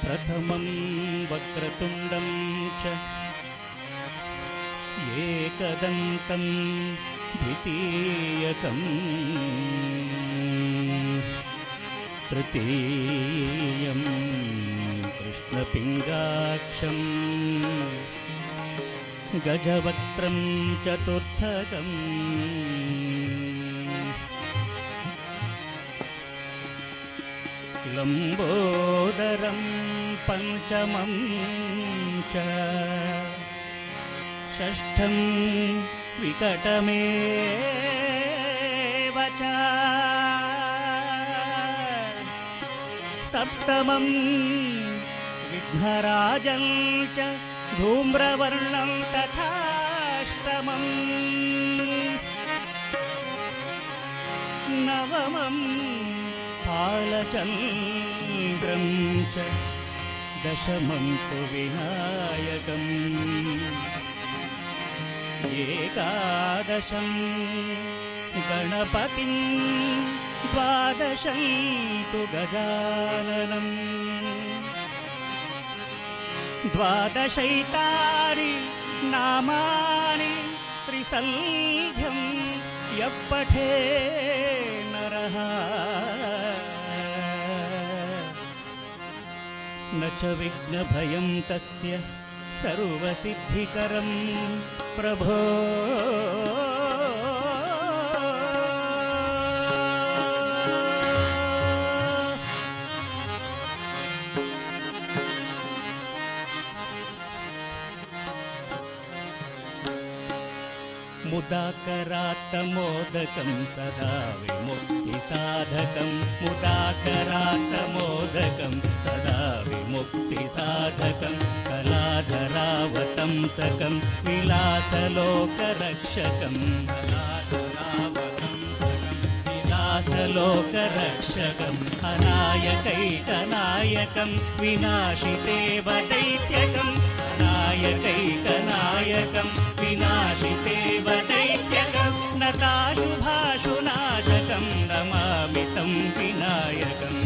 प्रथमं वक्रतुण्डं च एकदन्तं द्वितीयकं तृतीयं कृष्णपिङ्गाक्षं गजवक्त्रं चतुर्थकम् लम्बोदरं पंचमं च षष्ठं विकटमेव च सप्तमं विघ्नराजं च धूम्रवर्णं तथाष्टमं नवमं फालचन्द्रं च दशमं तु विनायकम् एकादशं गणपतिं द्वादशं तु गजाननं द्वादशैतानि नामानि त्रिसन्ध्यं यः पठे नरः न च विघ्नभयं तस्य सर्वसिद्धिकरं प्रभो मुदाकरात्तमोदकं सदा विमुक्तिसाधकं मुदाकरात्तमोदकं सदा विमुक्तिसाधकं कलाधरावतंसकं विलासलोकरक्षकं विलासलोकरक्षकम् अनायकैकनायकं विनाशितेव दैत्यकम् अनायकैकनायकं विनाशितेव दैत्यकं नताशुभाशुनाशकं नमामि तं विनायकं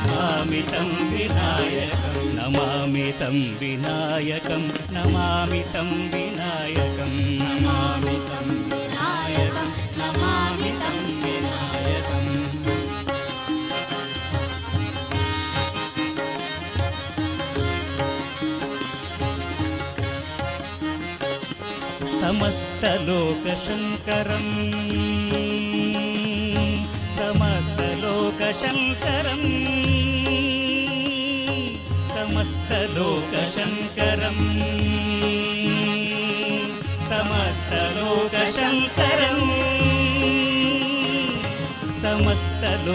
नमामि तं विनायकं नमामि तं विनायकं नमामि तं विनायकं नमामि तं विनायकं नमामि तं विनायकम् समस्तलोकशङ्करं समस्तलोकशङ्करं समस्तलोकशङ्करं समस्तलोकशङ्करं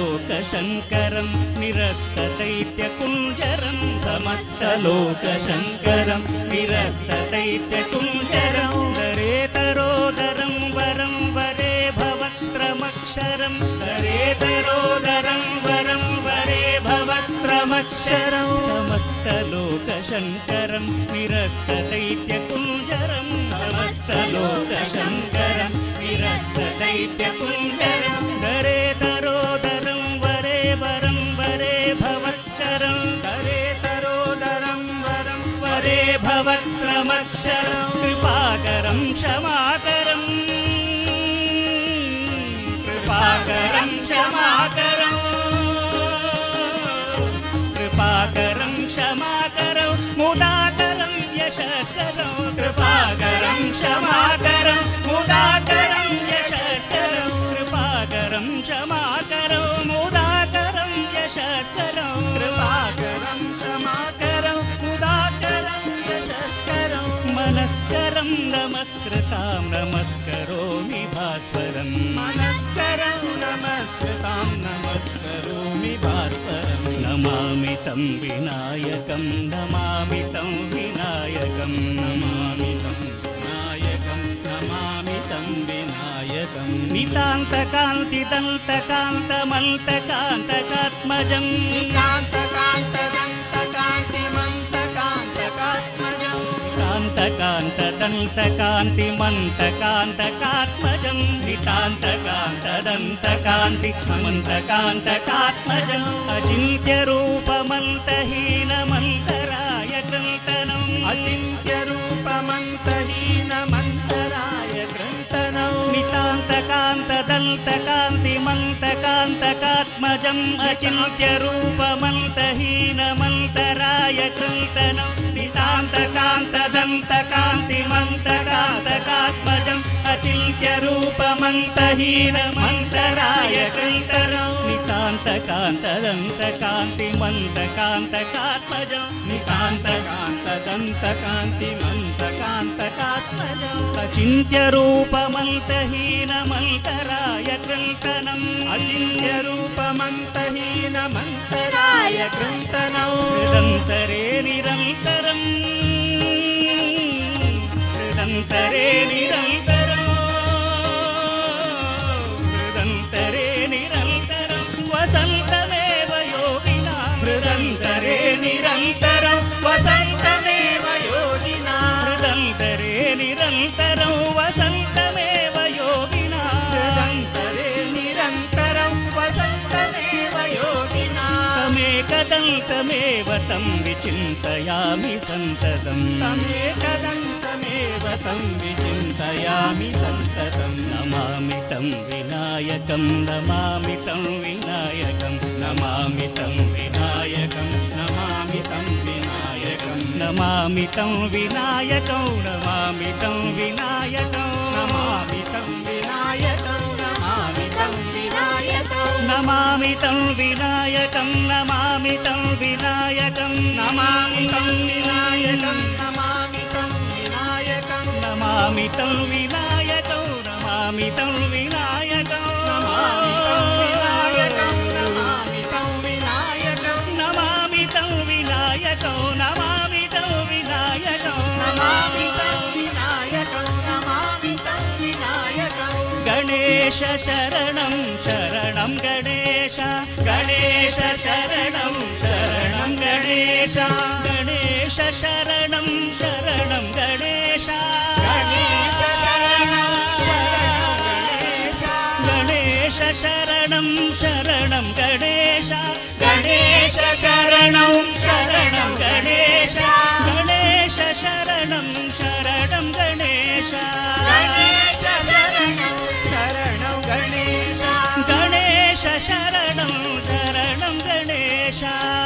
समस्तलोकशङ्करं निरस्तदैत्यकुञ्जरं समस्तलोकशङ्करं निरस्तदैत्यकुञ्जरं दरेतरोदरं वरं वरे भवत्रमक्षरं दरेतरोदरं वरं वरे भवत्रमक्षरं समस्तलोकशङ्करं निरस्तदैत्यकुञ्जरं समस्तलोकशङ्करं निरस्तदैत्यकुञ्जरं दरेतरोदरं वरे वरं वरे भवच्चरं दरेतरोदरं वरं वरे भवत्रमक्षरं कृपाकरं क्षमाकरं कृपाकरं क्षमाकरं कृपाकरं क्षमाकरं मुदाकरं यशस्करं कृपाकरं क्षमाकरं मुदाकरं यशस्करं कृपाकरं क्षमाकरं मुदाकरं यशस्करं कृपाकरं क्षमाकरं मुदाकरं यशस्करं मनस्करं नमस्कृतां नमस्करोमि भास्वरं मनस्करं नमस्कृतां नमस्करोमि भास्वरं नमामि तं विनायकं नमामि तं विनायकं नमामि तं विनायकं नमामि तं विनायकं नितान्तकान्तिदन्तकान्तमन्तकान्तकात्मजं नितान्तकान्तदन्तकान्तिमन्तकान्तकात्मजं नितान्तकान्तदन्तकान्तिमन्तकान्तकात्मजम् अचिन्त्यरूपमन्तहीनमन्तराय कृन्तनम् अचिन्त्यरूपमन्तहीनमन्तराय कृन्तनम् नितान्तकान्तदन्तकान्तिमन्तकान्तकात्मजम् अचिन्त्यरूपमन्तहीनमन्तराय कृन्तनम् नितान्तकान्तदन्तकान्तिमन्तकान्तकात्मजम् अचिन्त्यरूपमन्तहीनमन्तराय कृन्तनम् नितान्तकान्तदन्तकान्तिमन्तकान्तकात्मजम् नितान्तकान्तदन्तकान्तिमन्तकान्तकात्मजम् अचिन्त्यरूपमन्तहीनमन्तराय कृन्तनम् अचिन्त्यरूपमन्तहीनमन्तराय कृन्तनम् हृदन्तरे निरन्तरम् हृदन्तरे निरन्तरम् हृदन्तरे निरन्तरं वसन्तमेव योगिना हृदन्तरे निरन्तरं वसन्तमेव योगिना हृदन्तरे निरन्तरं वसन्तमेव योगिना हृदन्तरे निरन्तरं वसन्तमेव योगिना तमेकदन्तमेव तं विचिन्तयामि सन्ततं तमेकदन्तमेव तं विचिन्तयामि सन्ततं नमामि तं विनायकं नमामि तं विनायकं नमामि तं विनायकं नमामि तं विनायकं नमामि तं विनायकं नमामि तं विनायकं नमामि तं विनायकं नमामि तं विनायकं नमामि तं विनायकं नमामि तं विनायकं नमामि तं विनायकं नमामि तं विनायकं नमामि तं विनायकं नमामि तं विनायकं नमामि तं विनायकं नमामि तं विनायकं नमामि तं विनायकं नमामि तं विनायकं नमामि तं विनायकं गणेश शरणं शरणं गणेश गणेश शरणं शरणं गणेश गणेश शरणं शरणं गणेश गणेश शरणं शरणं गणेश गणेश शरणं शरणं गणेश गणेश शरणं शरणं गणेश गणेश शरणं शरणं गणेश गणेश शरणं शरणं गणेश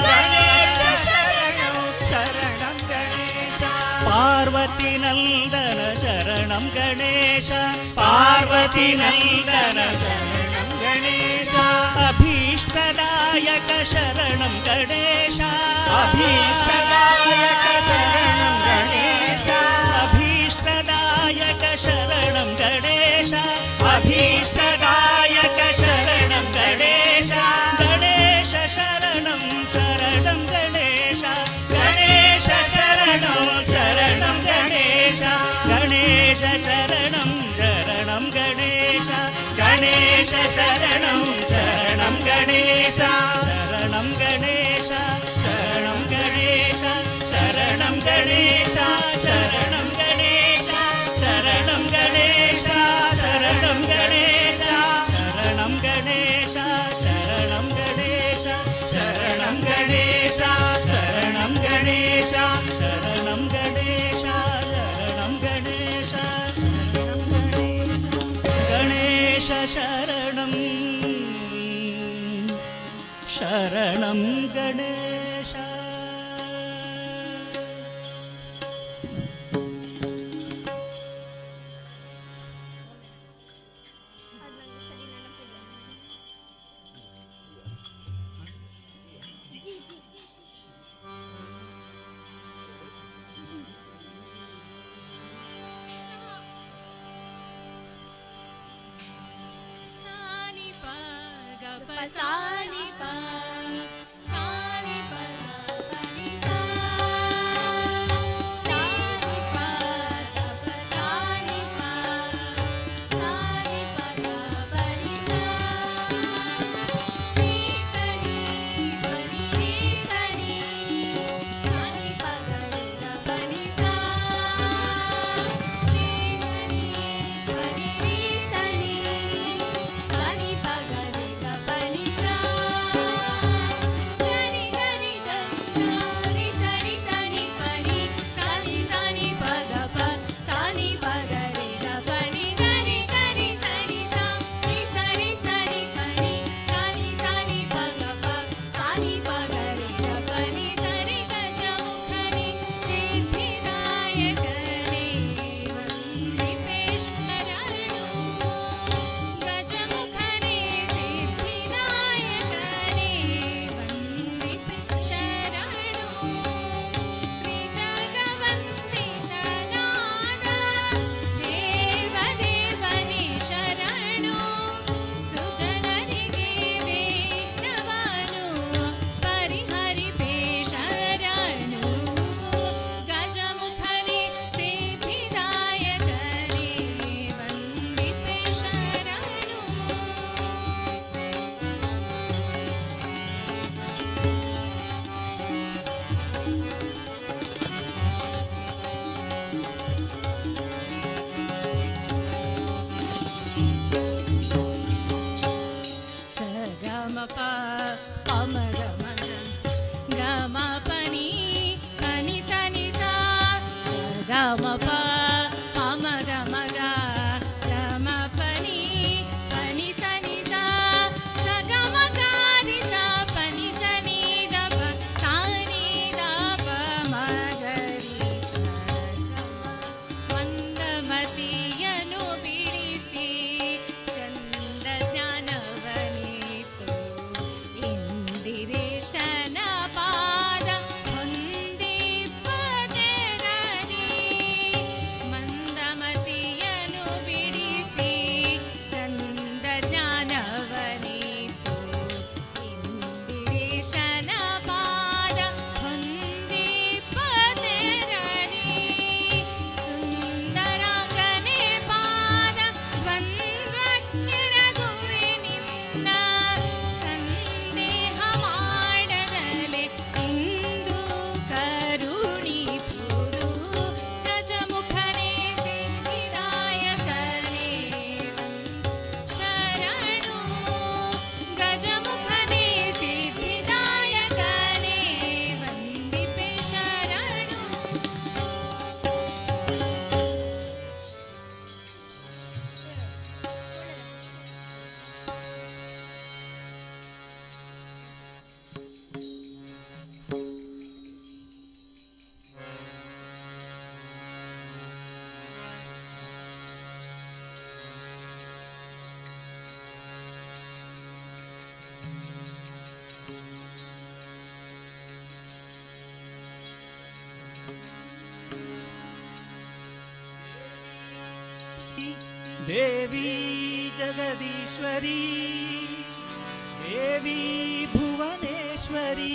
गणेश शरणं शरणं गणेश पार्वती नंदन शरणं गणेश पार्वती नंदन शरणं गणेश अभीष्टदायक शरणं गणेश अभीष्टदायक शरणं गणेश अभीष्टदायक शरणं गणेश अभीष्टदायक शरणं गणेश गणेश शरणं शरणं गणेश गणेश शरणं शरणं गणेश गणेश शरणं शरणं गणेश गणेश शरणं शरणं गणेश शरणं गणेश शरणं गणेश शरणं गणेश शरणं गणेश शरणं गणेश शरणं गणेश शरणं गणेश शरणं गणेश शरणं गणेश शरणं गणेश शरणं गणेश शरणं गणेश गणेश शरणं शरणं गणेश Sa ni pa ಗಮಪ ಮಮದ ಮಗ ಗಮ ಪನಿ ಪನಿ ಸನಿ ಸ ಗಮ ಗಾರಿ ಸ ಪನಿ ಸನಿ ದಪ ಸಾನಿ ದಪ ಮಗರಿ ಸ ಮಂದಮತಿಯನು ಬಿಡಿಸಿ ಚಂದ ಜ್ಞಾನವನಿತು ಇಂದಿರೇಶನ ಪಾದ ಹೊಂದಿಪ್ಪದೆರರಿ ಮಂದಮತಿಯನು ಬಿಡಿಸಿ ಚಂದ ಜ್ಞಾನವನಿತು ಇಂದಿರೇಶನ ಪಾದ ಹೊಂದಿಪ್ಪದೆರರಿ ಸುಂದರಾಂಗನೆ ಪಾದ ದ್ವಂದ್ವಜ್ಞರಗುವೆ ನಿನ್ನ ಸಂದೇಹ ಮಾಡದಲೆ ಇಂದು ಕರುಣಿಪುರು ಗಜಮುಖನೇ ಸಿದ್ಧಿದಾಯಕನೇ ಶರಣು ಗಜಮುಖನೇ ಸಿದ್ಧಿದಾಯಕನೇ ವಂದಿಪೆ ಶರಣು. ದೇವಿ ಜಗದೀಶ್ವರಿ ದೇವಿ ಭುವನೇಶ್ವರಿ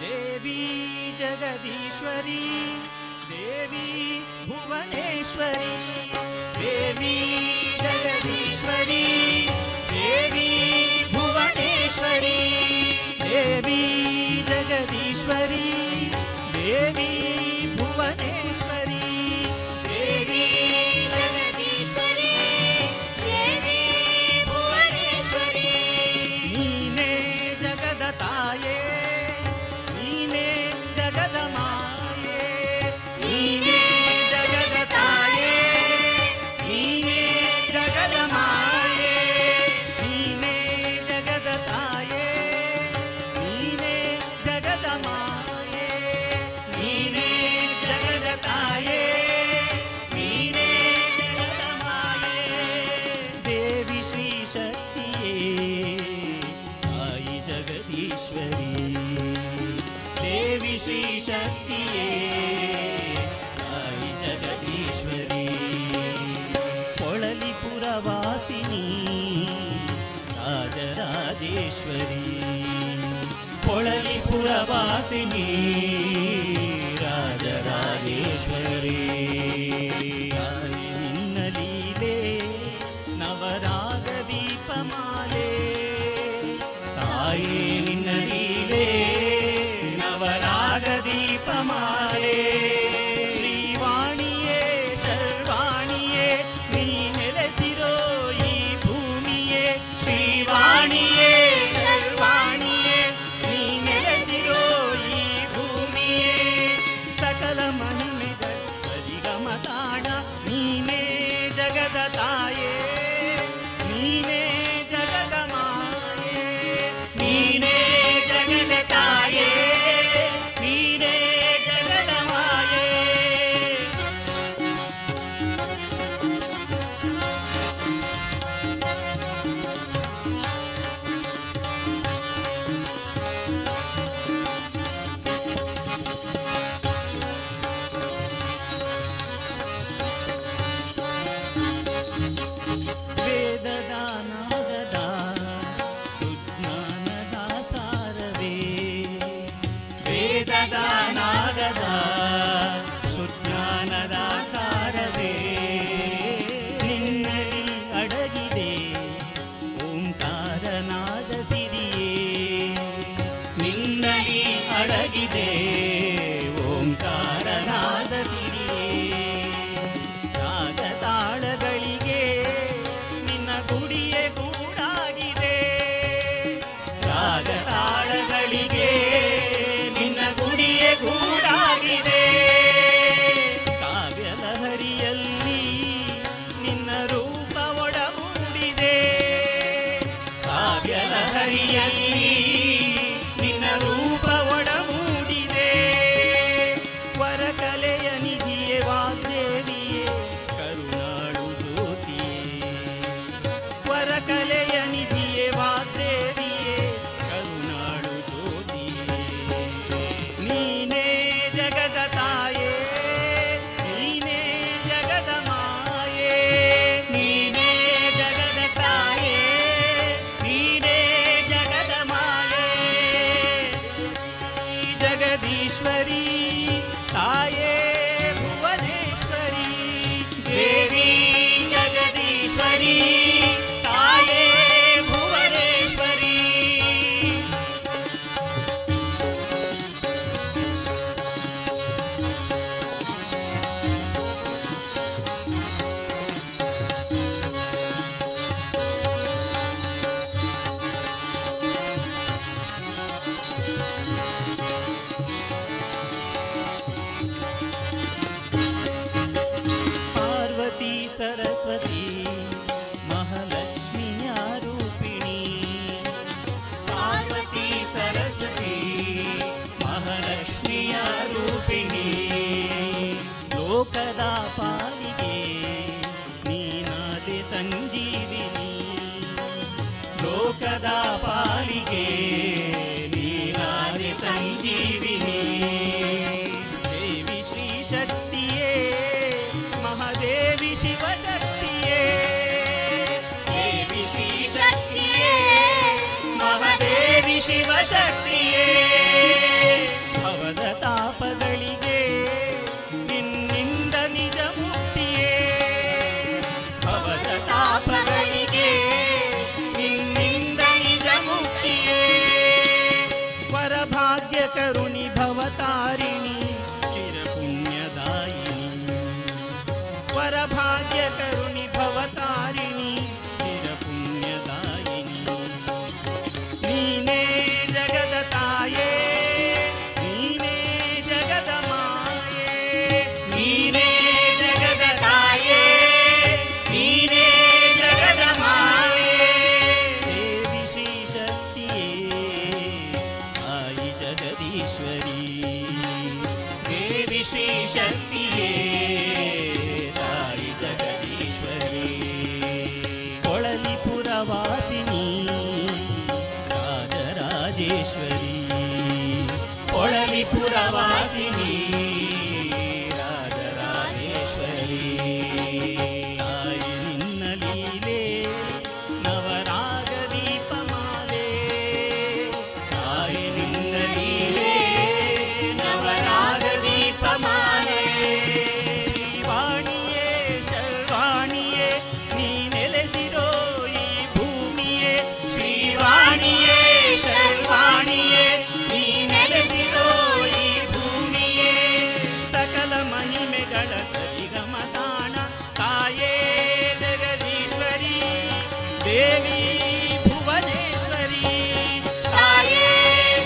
ದೇವಿ ಜಗದೀಶ್ವರಿ ದೇವಿ ಭುವನೇಶ್ವರಿ ದೇವಿ ಜಗದೀಶ್ವರಿ ದೇವಿ ಭುವನೇಶ್ವರಿ ದೇವಿ ಜಗದೀಶ್ವರಿ ದೇವಿ ಭುವನೇಶ್ವರಿ ದೇವಿ ಜಗದೀಶ್ವರಿ ದೇವಿ ಭುವನೇಶ್ವರಿ ನೀನೇ ಜಗದ ತಾಯೇ ನೀನೇ ಜಗದ ಮಾಯೇ ನೀನೇ ಜಗದ ತಾಯೇ ನೀನೇ ಜಗದ ಮಾಯೇ ನೀನೇ ಜಗದ ತಾಯೇ ನೀನೇ ಜಗದ ಮಾಯೇ ನೀನೇ ಜಗದ ತಾಯೇ ನೀನೇ ಜಗದ ಮಾಯೇ ದೇವಿ ಶ್ರೀ ಶಕ್ತಿಯೇ ತಾಯಿ ಜಗದೀಶ್ವರಿ ದೇವಿ ಶ್ರೀ ಶಕ್ತಿಯೇ ತಾಯಿ ಜಗದೀಶ್ವರಿ ಕೊಳಲಿಪುರವಾಸಿನಿ ರಾಜರಾಜೇಶ್ವರಿ ಕೊಳಲಿಪುರವಾಸಿನಿ ರಾಜರಾಜೇಶ್ವರಿ ತಾಯಿ ನಿನ್ನ ಲೀಲೆ ನವರಾಗ ದೀಪಮಾಲೆ ತಾಯಿ ನಿನ್ನ ಲೀಲೆ ನವರಾಗ ದೀಪಮಾಲೆ ಶ್ರೀವಾಣಿಯೇ ಶರ್ವಾಣಿಯೇ ನೀ ನೆಲೆಸಿರೋ ಈ ಭೂಮಿಯೇ ಶ್ರೀವಾಣಿಯೇ ಶರ್ವಾಣಿಯೇ ನೀ ನೆಲೆಸಿರೋ ಈ ಭೂಮಿಯೇ ಸಕಲ ಮಹಿಮೆಗಳ ಸರಿಗಮ ತಾಣ ನೀನೇ ಜಗದ ತಾಯೇ ನೀನೇ ಜಗದ ಮಾಯೇ ನೀನೇ ಜಗದ ತಾಯೇ ನೀನೇ ಜಗದ ಮಾಯೇ ವೇದದ ನಾದದ ಸುಜ್ಞಾನದ ಸಾರವೇ ವೇದದ ನಾದದ ಸುಜ್ಞಾನದ ಸಾರವೇ ನಿನ್ನಲ್ಲಿ ಅಡಗಿದೆ ಓಂಕಾರನಾದ ಸಿರಿಯೇ ನಿನ್ನಲ್ಲಿ ಅಡಗಿದೆ ಓಂಕಾರನಾದ ಸಿರಿಯೇ ರಾಗ ತಾಳಗಳಿಗೆ ನಿನ್ನ ಗುಡಿಯೇ ಗೂಡಾಗಿದೆ ರಾಗ ತಾಳಗಳಿಗೆ ನಿನ್ನ ಗುಡಿಯೇ ಜಗದೀಶ್ವರಿ ತಾಯೇ ಭುವನೇಶ್ವರಿ ದೇವಿ ಜಗದೀಶ್ವರಿ ತಾಯೇ ಭುವನೇಶ್ವರಿ ಪಾರ್ವತಿ ಸರಸ್ವತಿ ಮಹಾಲಕ್ಷ್ಮಿಯ ರೂಪಿಣಿ ಪಾರ್ವತಿ ಸರಸ್ವತಿ ಮಹಾಲಕ್ಷ್ಮಿಯ ರೂಪಿಣಿ ಲೋಕದ ಪಾಲಿಗೆ ನೀನಾದೆ ಸಂಜೀವಿನಿ ಲೋಕದ ಪಾಲಿಗೆ ನೀನಾದೆ ಸಂಜೀವಿನಿ ದೇವಿ ಶ್ರೀ ಶಕ್ತಿಯೇ ಮಹಾದೇವಿ ಶಿವಶಕ್ತಿಯೇ ದೇವಿ ಶ್ರೀ ಶಕ್ತಿಯೇ ಮಹಾದೇವಿ ಶಿವಶಕ್ತಿಯೇ ಭವದ ತಾಪಗಳಿಗೆ ನಿನ್ನಿಂದ ನಿಜ ಮುಕ್ತಿಯೇ ಭವದ ತಾಪಗಳಿಗೆ ನಿನ್ನಿಂದ ನಿಜ ಮುಕ್ತಿಯೇ ವರಭಾಗ್ಯ ಕರುಣಿ ಭವತಾರಿಣಿ ಚಿರಪುಣ್ಯದಾಯಿನಿ ವರಭಾಗ್ಯ ಕರುಣಿ ಭವತಾರಿಣಿ ಚಿರಪುಣ್ಯದಾಯಿನಿ ನೀನೇ ಜಗದ ತಾಯೇ ನೀನೇ ಜಗದ ಮಾಯೇ ನೀನೇ ಜಗದ ತಾಯೇ ನೀನೇ ಜಗದ ಮಾಯೇ ದೇವಿ ಶ್ರೀ ಶಕ್ತಿಯೇ ತಾಯಿ ಜಗದೀಶ್ವರಿ ದೇವಿ ಶ್ರೀ ಶಕ್ತಿಯೇ ತಾಯಿ ಜಗದೀಶ್ವರಿ ಕೊಳಲಿಪುರವಾಸಿನಿ ರಾಜರಾಜೇಶ್ವರಿ ಕೊಳಲಿಪುರವಾಸಿನಿ ರಾಜರಾಜೇಶ್ವರಿ ತಾಯಿ ನಿನ್ನ ಲೀಲೆ ನವರಾಗ ದೀಪಮಾಲೆ ತಾಯಿ ನಿನ್ನ ಲೀಲೆ ನವರಾಗ ದೀಪಮಾಲೆ ಶ್ರೀವಾಣಿಯೇ ಶರ್ವಾಣಿಯೇ ನೀ ನೆಲೆಸಿರೋ ಈ ಭೂಮಿಯೇ ಶ್ರೀವಾಣಿಯೇ ಶರ್ವಾಣಿಯೇ ನೀ ನೆಲೆಸಿರೋ ಈ ಭೂಮಿಯೇ ಸಕಲ ಮಹಿಮೆಗಳ ಸರಿಗಮ ತಾಣ ತಾಯೇ ಜಗದೀಶ್ವರಿ ದೇವಿ ಭುವನೇಶ್ವರಿ ತಾಯೇ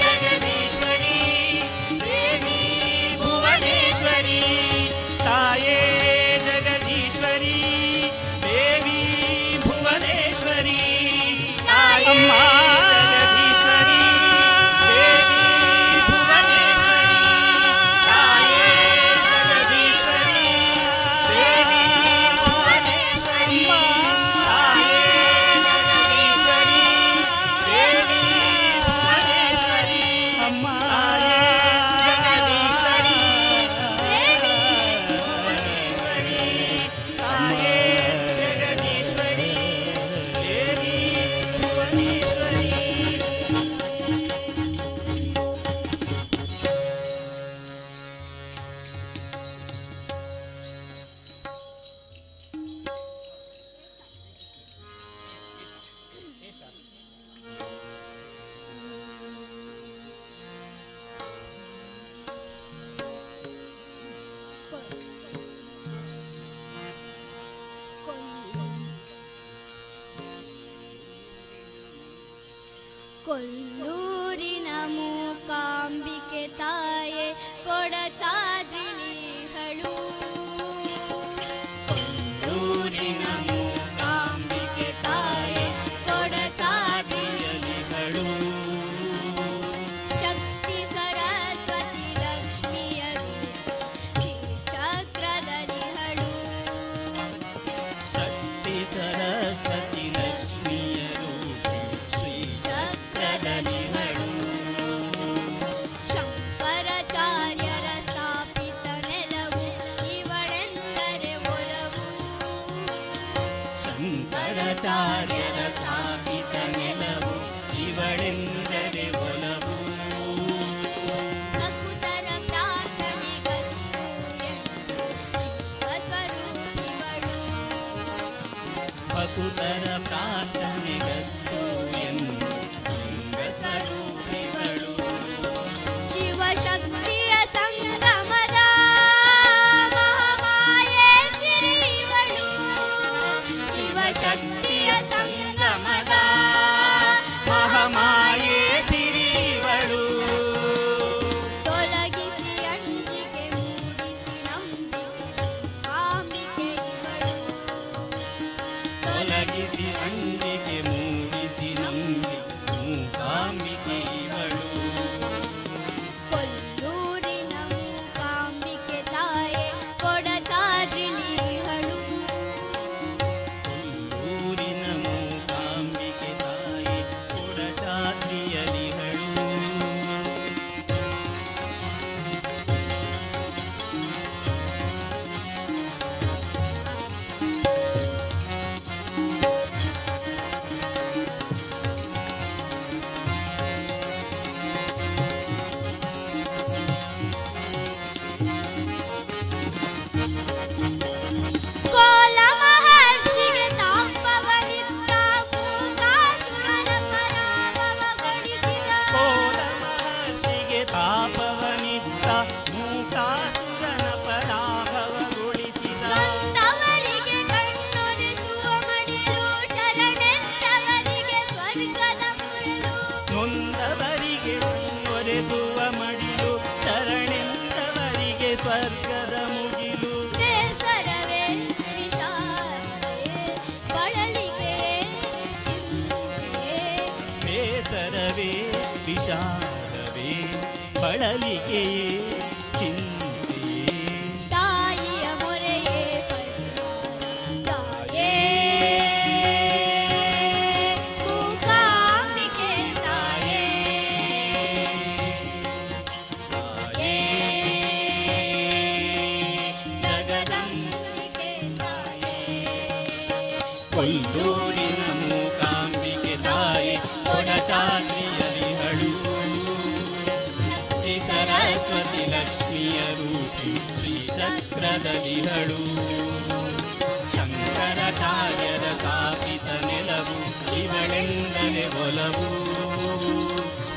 ಜಗದೀಶ್ವರಿ ದೇವಿ ಭುವನೇಶ್ವರಿ ತಾಯೇ ಜಗದೀಶ್ವರಿ ದೇವಿ ಭುವನೇಶ್ವರಿ ತಾಯೇ ಅಮ್ಮ ಜಗದೀಶ್ವರಿ ದೇವಿ ಭುವನೇಶ್ವರಿ ತಾಯೇ ಜಗದೀಶ್ವರಿ ದೇವಿ ಭುವನೇಶ್ವರಿ ತಾಯೇ ಜಗದೀಶ್ವರಿ ದೇವಿ ಭುವನೇಶ್ವರಿ ಅಮ್ಮ ತಾಯೇ ಜಗದೀಶ್ವರಿ ದೇವಿ ಭುವನೇಶ್ವರಿ ತಾಯೇ ಜಗದೀಶ್ವರಿ ದೇವಿ ಭುವನೇಶ್ವರಿ ಕೊಲ್ಲೂರಿನ ಮೂಕಾಂಬಿಕೆ ತಾಯೆ ಕೊಡಚಾದ್ರಿಲಿಹಳು ಕೊಲ್ಲೂರಿನ ಮೂಕಾಂಬಿಕೆ ತಾಯೆ ಕೊಡಚಾದ್ರಿಲಿಹಳು ಶಕ್ತಿ ಸರಸ್ವತಿ ಲಕ್ಷ್ಮಿಯರು ಚಕ್ರದಲಿಹಳು ಶಕ್ತಿ ಸರಸ್ವತಿ ಲಕ್ಷ್ಮಿಯರು ಶ್ರೀ ಚಕ್ರದಲಿಹಳು ಶಂಕರಾಚಾರ್ಯರ ಸ್ಥಾಪಿತ ಕಣ್ಣೊರೆಸುವ ಮಡಿಲು ಶರಣೆಂದವರಿಗೆ ಸ್ವರ್ಗದ ಮುಗಿಲು. ಬೇಸರವೇ ವಿಷಾದವೇ ಬಳಲಿಗೆ ಚಿಂತೆ. ಬೇಸರವೇ ವಿಷಾದವೇ ಬಳಲಿಗೆಯೇ ಚಿಂತೆಯೇ. ತಾಯಿಯ ಮೊರೆಯೇ ತಾಯೇ ಮೂಕಾಂಬಿಕೆ ತಾಯೇ. ತಾಯೇ ಜಗದಂಬಿಕೆ ತಾಯೇ. ಕೊಲ್ಲೂರಿನ ಮೂಕಾಂಬಿಕೆ ತಾಯಿ ಕೊಡಚಾದ್ರಿಯರಿಹಳು. ಸರಸ್ವತಿ ಲಕ್ಷ್ಮಿಯ ರೂಪಿ ಶ್ರೀಚಕ್ರದಲಿಹಳು. ಶಂಕರಾಚಾರ್ಯರ ಸ್ಥಾಪಿತ ನೆಲವು ಇವಳೆಂದರೆ ಒಲವು.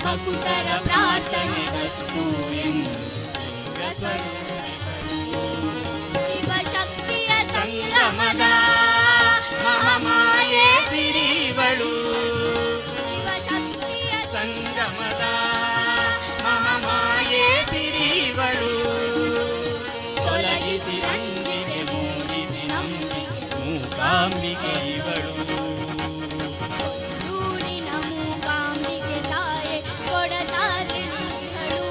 ಭಕ್ತರ ಪ್ರಾರ್ಥನೆಗಸ್ತು ಎಂದು ಶಿವಶಕ್ತಿಯ ಸಂಗಮದ ಮಹಾಮಾಯೆ ಸಿರಿವಳು. ಶಿವಶಕ್ತಿಯ ಸಂಗಮದ ಮಹಾಮಾಯೆ ಸಿರಿವಳು. ತೊಲಗಿಸಿ ಅಂಜಿಗೆ ಮೂಡಿಸಿ ನಂಬಿಕೆ ಮೂಕಾಂಬಿಕೆ ಇವಳು. ಊರಿನ ಮೂಕಾಂಬಿಕೆ ತಾಯೆ ಕೊಡಸಾದಿಗಳು.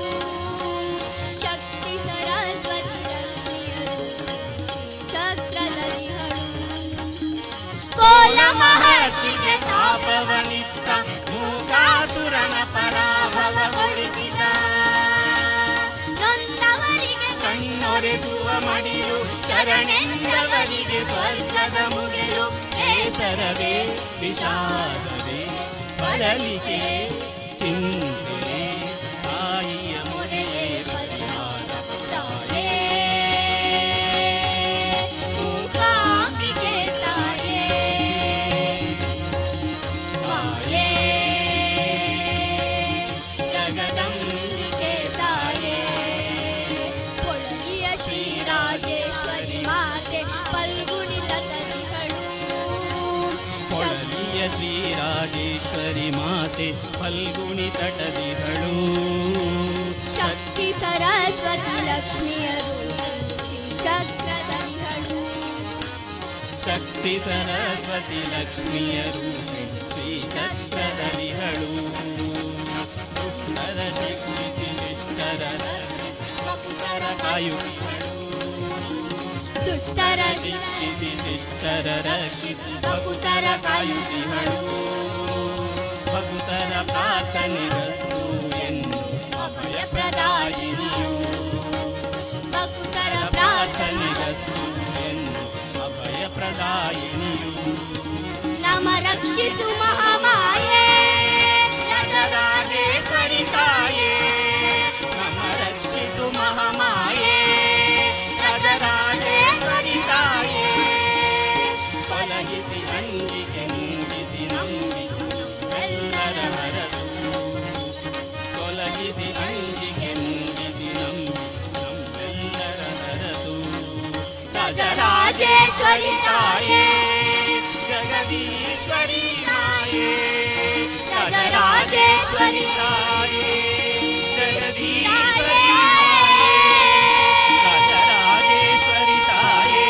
ಶಕ್ತಿ ಸರಸ್ವತಿ ಲಕ್ಷ್ಮಿಯರು ಚಕ್ರದಲಿಗಳು. ಕೋಲ ಮಹರ್ಷಿಗೆ ತಾಪವನಿತ್ತ ಮೂಕಾಸುರನ ಪರಾಭವಗೊಳಿಸಿದ. ನೊಂದವರಿಗೆ ಕಣ್ಣೊರೆಸುವ ಮಡಿಲು ಶರಣೆಂದವರಿಗೆ ಸ್ವರ್ಗದ ಮುಗಿಲು. ಬೇಸರವೇ ವಿಷಾದವೇ ಬಳಲಿಕೆ ಚಿಂತೆ. ತಾಯಿಯ ಮೊರೆಯೇ ಪರಿಹಾರ. ತಾಯೇ ಮೂಕಾಂಬಿಕೆ ತಾಯೇ. ತಾಯೇ ಜಗದಂಬಿಕೆ ತಾಯೇ. ಕೊಳಲಿಯ ಶ್ರೀರಾಜೇಶ್ವರಿ ಮಾತೆ ಫಲ್ಗುಣಿ ಲತರಿಗಳು. ಕೊಳಲಿಯ ಶ್ರೀರಾಜೇಶ್ವರಿ ಮಾತೆ ಫಲ್ಗುಣಿ ತಟದಿಹಳು. ಶಕ್ತಿ ಸರಸ್ವತಿ ಲಕ್ಷ್ಮಿಯರು ಶ್ರೀಚಕ್ರದಲಿಗಳು. ಶಕ್ತಿ ಸರಸ್ವತಿ ಲಕ್ಷ್ಮಿಯ ರೂಪಿ ಶ್ರೀಚಕ್ರದಲಿಹಳು. ದುಷ್ಟರ ಶಿಕ್ಷಿಸಿ ಶಿಷ್ಟರ ಭಕ್ತರ ಕಾಯುತ್ತಿಹಳು. ದುಷ್ಟರ ಶಿಕ್ಷಿಸಿ ಶಿಷ್ಟರ ರಕ್ಷಿಸಿ ಭಕ್ತರ ಕಾಯುತ್ತಿಹಳು. ಭಕ್ತರ ಪ್ರಾರ್ಥನೆಗಸ್ತು ಎಂದು ಅಭಯ ಪ್ರದಾಯಿನಿಯು. ಭಕ್ತರ ಪ್ರಾರ್ಥನೆಗಸ್ತು ಎಂದು ಅಭಯ ಪ್ರದಾಯಿನಿಯು. ನಮ ರಕ್ಷಿಸು ಮಹಾಮಾಯೇ ರಾಜರಾಜೇಶ್ವರಿ ತಾಯೇ ನಮ ರಕ್ಷಿಸು ಮಹಾಮಾಯೇ. ರಾಜರಾಜೇಶ್ವರಿ ತಾಯೇ ತೊಲಗಿಸಿ ಅಂಜಿಕೆ ಮೂಡಿಸಿ ನಂಬಿಕೆಲ್ಲರ ಹರದು. ತೊಲಗಿಸಿ ಅಂಜಿಕೆ ಮೂಡಿಸಿ ನಮ್ಮೆಲ್ಲರ ಹರದು. ರಾಜರಾಜೇಶ್ವರಿ ತಾಯೇ. ಜಗದೀಶ್ವರಿ ತಾಯೇ. ರಾಜರಾಜೇಶ್ವರಿ ತಾಯೇ ಜಗದೀಶ್ವರಿ ತಾಯೇ. ರಾಜರಾಜೇಶ್ವರಿ ತಾಯೇ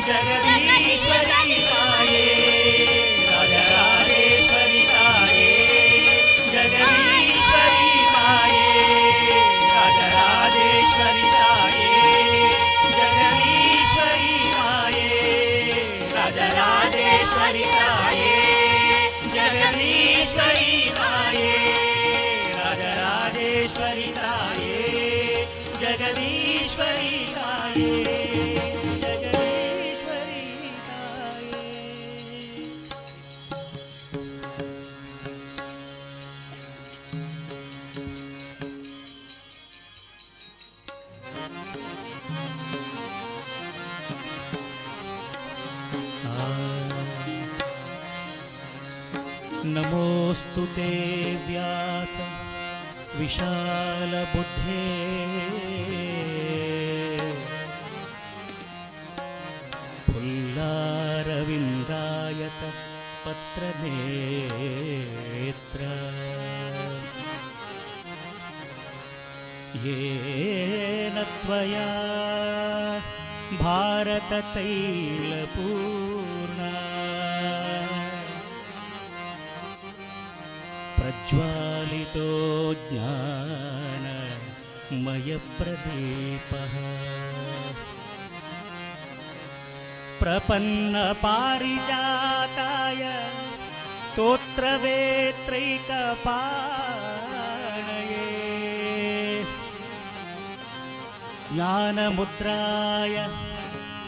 ಜಗದೀಶ್ವರಿ ತಾಯೇ. ರಾಜರಾಜೇಶ್ವರಿ ತಾಯೇ ಜಗದೀಶ್ವರಿ ತಾಯೇ. ರಾಜರಾಜೇಶ್ವರಿ ತಾಯೇ ಜಗದೀಶ್ವರಿ ತಾಯೇ. ರಾಜರಾಜೇಶ್ವರಿ ತಾಯೇ ಜಗದೀಶ್ವರಿ ತಾಯೇ. ರಾಜರಾಜೇಶ್ವರಿ ತಾಯೇ ಜಗದೀಶ್ವರಿ ತಾಯೇ. ಜಗದೀಶ್ವರಿ ತಾಯೇ. नमोऽस्तु ते व्यास विशालबुद्धे. फुल्लारविन्दायत पत्रनेत्र. येन त्वया भारततैलपूर्णा प्रज्वालितो ज्ञानमयप्रदीपः प्रपन्नपारिजाताय स्तोत्रवेत्रैकपाणये ज्ञानमुद्राय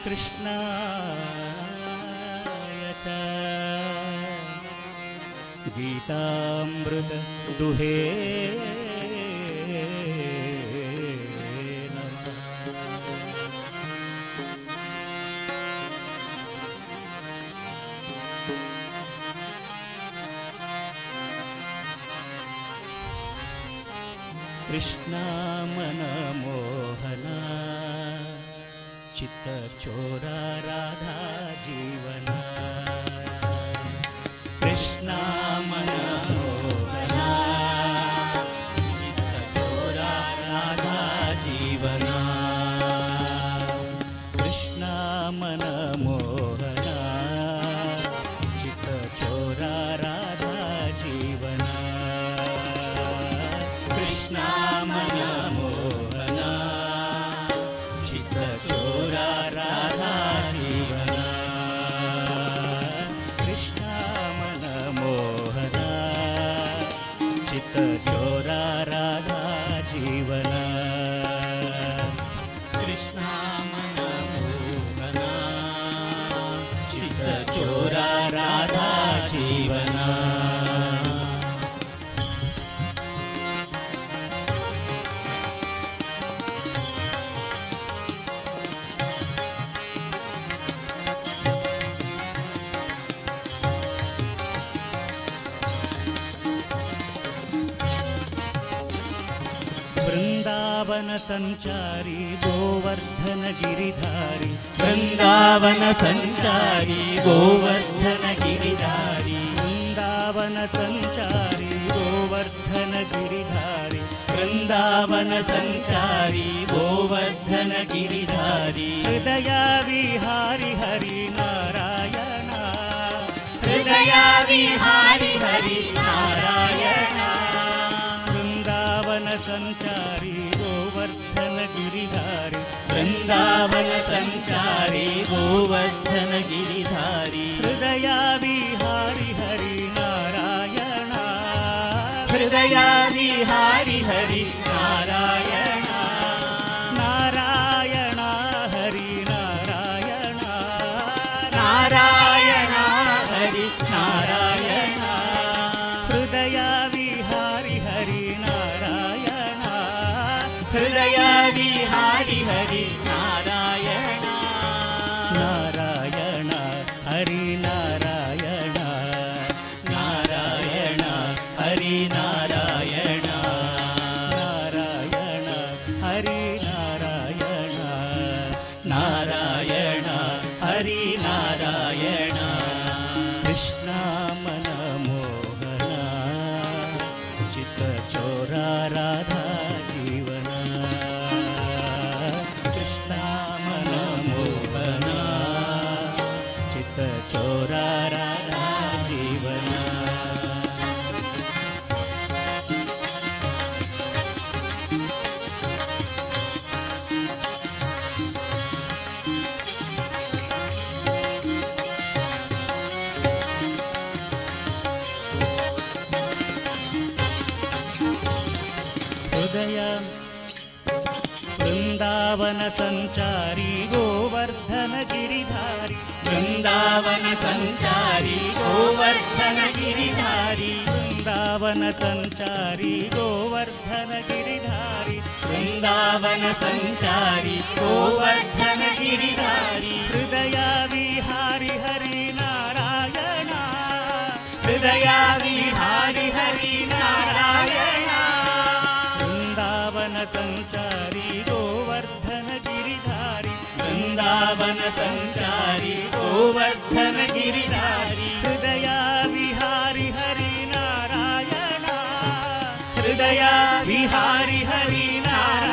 कृष्णाय च गीतामृत दुहे नमः। कृष्णा मनमोहना चित्तचोरा राधा जीवना कृष्णा मनमोहना चित्तचोरा राधा जीवना कृष्णा मनमोहना चित्तचोरा राधा जीवना कृष्णा मनमोहना चित्तचोरा राधा जीवना कृष्णा मनमोहना चित्तचोरा राधा जीवना कृष्णा मनमोहना चित्तचोरा राधा जीवना। वृंदावन संचारी गोवर्धन गिरिधारी वृंदावन संचारी गोवर्धन गिरिधारी वृंदावन संचारी गोवर्धन गिरिधारी वृंदावन संचारी गोवर्धन गिरिधारी हृदया विहारी हरि नारायण हृदया विहारी हरि नारायण वृंदावन संचारी गोवर्धन गिरिधारी वृंदावन संचारी गोवर्धन गिरिधारी हृदया विहारी हरि नारायण हृदया विहारी हरि नारायण नारायण हरि नारायण नारायण हरि नारायण हृदया विहारी हरि नारायण हृदया विहारी हरि नारायण नारायण हरि नारायण नारायण हरि नारायण नारायण हरि नारायण नारायण हरि नारायण कृष्णा मनमोहना चित्तचोरा राधा जीवना कृष्णा मनमोहना चित्तचोरा राधा जीवना। हृदय वृंदावन संचारी गोवर्धन गिरिधारी वृंदावन संचारी गोवर्धन गिरिधारी वृंदावन संचारी गोवर्धन गिरिधारी वृंदावन संचारी गोवर्धन गिरिधारी हृदया विहारी हरि नारायण हृदया विहारी हरि नारायण वृंदावन संचारी गोवर्धन गिरिधारी वृंदावन संचारी गोवर्धन गिरिधारी हृदया विहारी हरि नारायण हृदया विहारी हरि नारायण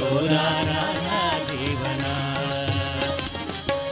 ಚೋರ ರಾಧಾ ಜೀವನ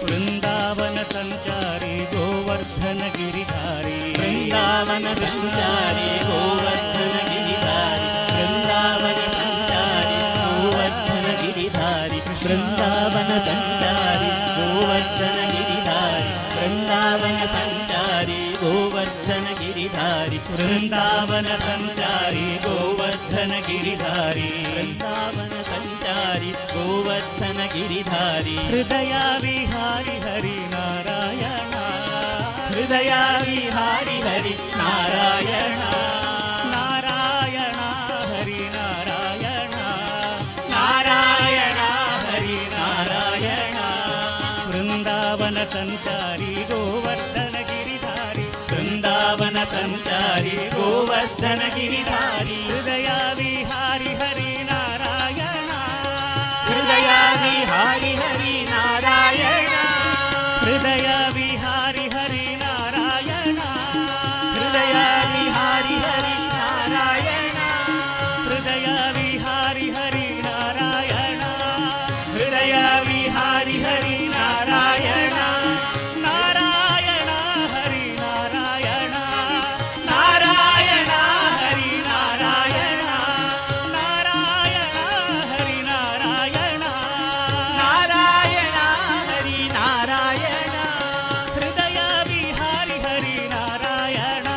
ವೃಂದಾವನ ಸಂಚಾರಿ ಗೋವರ್ಧನ ಗಿರಿಧಾರಿ ವೃಂದಾವನ ಸಂಚಾರಿ ಗೋವರ್ಧನ ಗಿರಿಧಾರಿ ವೃಂದಾವನ ಸಂಚಾರಿ ಗೋವರ್ಧನ ಗಿರಿಧಾರಿ ವೃಂದಾವನ ಸಂಚಾರಿ ಗೋವರ್ಧನ ಗಿರಿಧಾರಿ ವೃಂದಾವನ ಸಂಚಾರಿ ಗೋವರ್ಧನ ಗಿರಿಧಾರಿ ವೃಂದಾವನ ಸಂಚಾರಿ ಗೋವರ್ಧನ ಗಿರಿಧಾರಿ ವೃಂದಾವನ ಸಂಚಾರಿ ಗೋವರ್ಧನ ಗಿರಿಧಾರಿ ಹೃದಯ ವಿಹಾರಿ ಹರಿ ನಾರಾಯಣ ಹೃದಯ ವಿಹಾರಿ ಹರಿ ನಾರಾಯಣ ನಾರಾಯಣ ಹರಿ ನಾರಾಯಣ ನಾರಾಯಣ ಹರಿ ನಾರಾಯಣ ವೃಂದಾವನ ಸಂಚಾರಿ ಗೋವರ್ಧನ ಗಿರಿಧಾರಿ ವೃಂದಾವನ ಸಂಚಾರಿ ಗೋವರ್ಧನ ಗಿರಿಧಾರಿ ಹೃದಯ ವಿಹಾರಿ ಹರಿ ನಾರಾಯಣ ಹೃದಯ ವಿಹಾರಿ ಹರಿ ನಾರಾಯಣ ಹೃದಯ ವಿಹಾರಿ ಹರಿ ನಾರಾಯಣ ಹೃದಯ ವಿಹಾರಿ ಹರಿ ನಾರಾಯಣ ಹೃದಯ ವಿಹಾರಿ ಹರಿ ನಾರಾಯಣ ಹೃದಯ ವಿಹಾರಿ ಹರಿ ನಾರಾಯಣ ನಾರಾಯಣ ಹರಿ ನಾರಾಯಣ ನಾರಾಯಣ ಹರಿ ನಾರಾಯಣ ನಾರಾಯಣ ಹರಿ ನಾರಾಯಣ ನಾರಾಯಣ ಹರಿ ನಾರಾಯಣ ಹೃದಯ ವಿಹಾರಿ ಹರಿ ನಾರಾಯಣ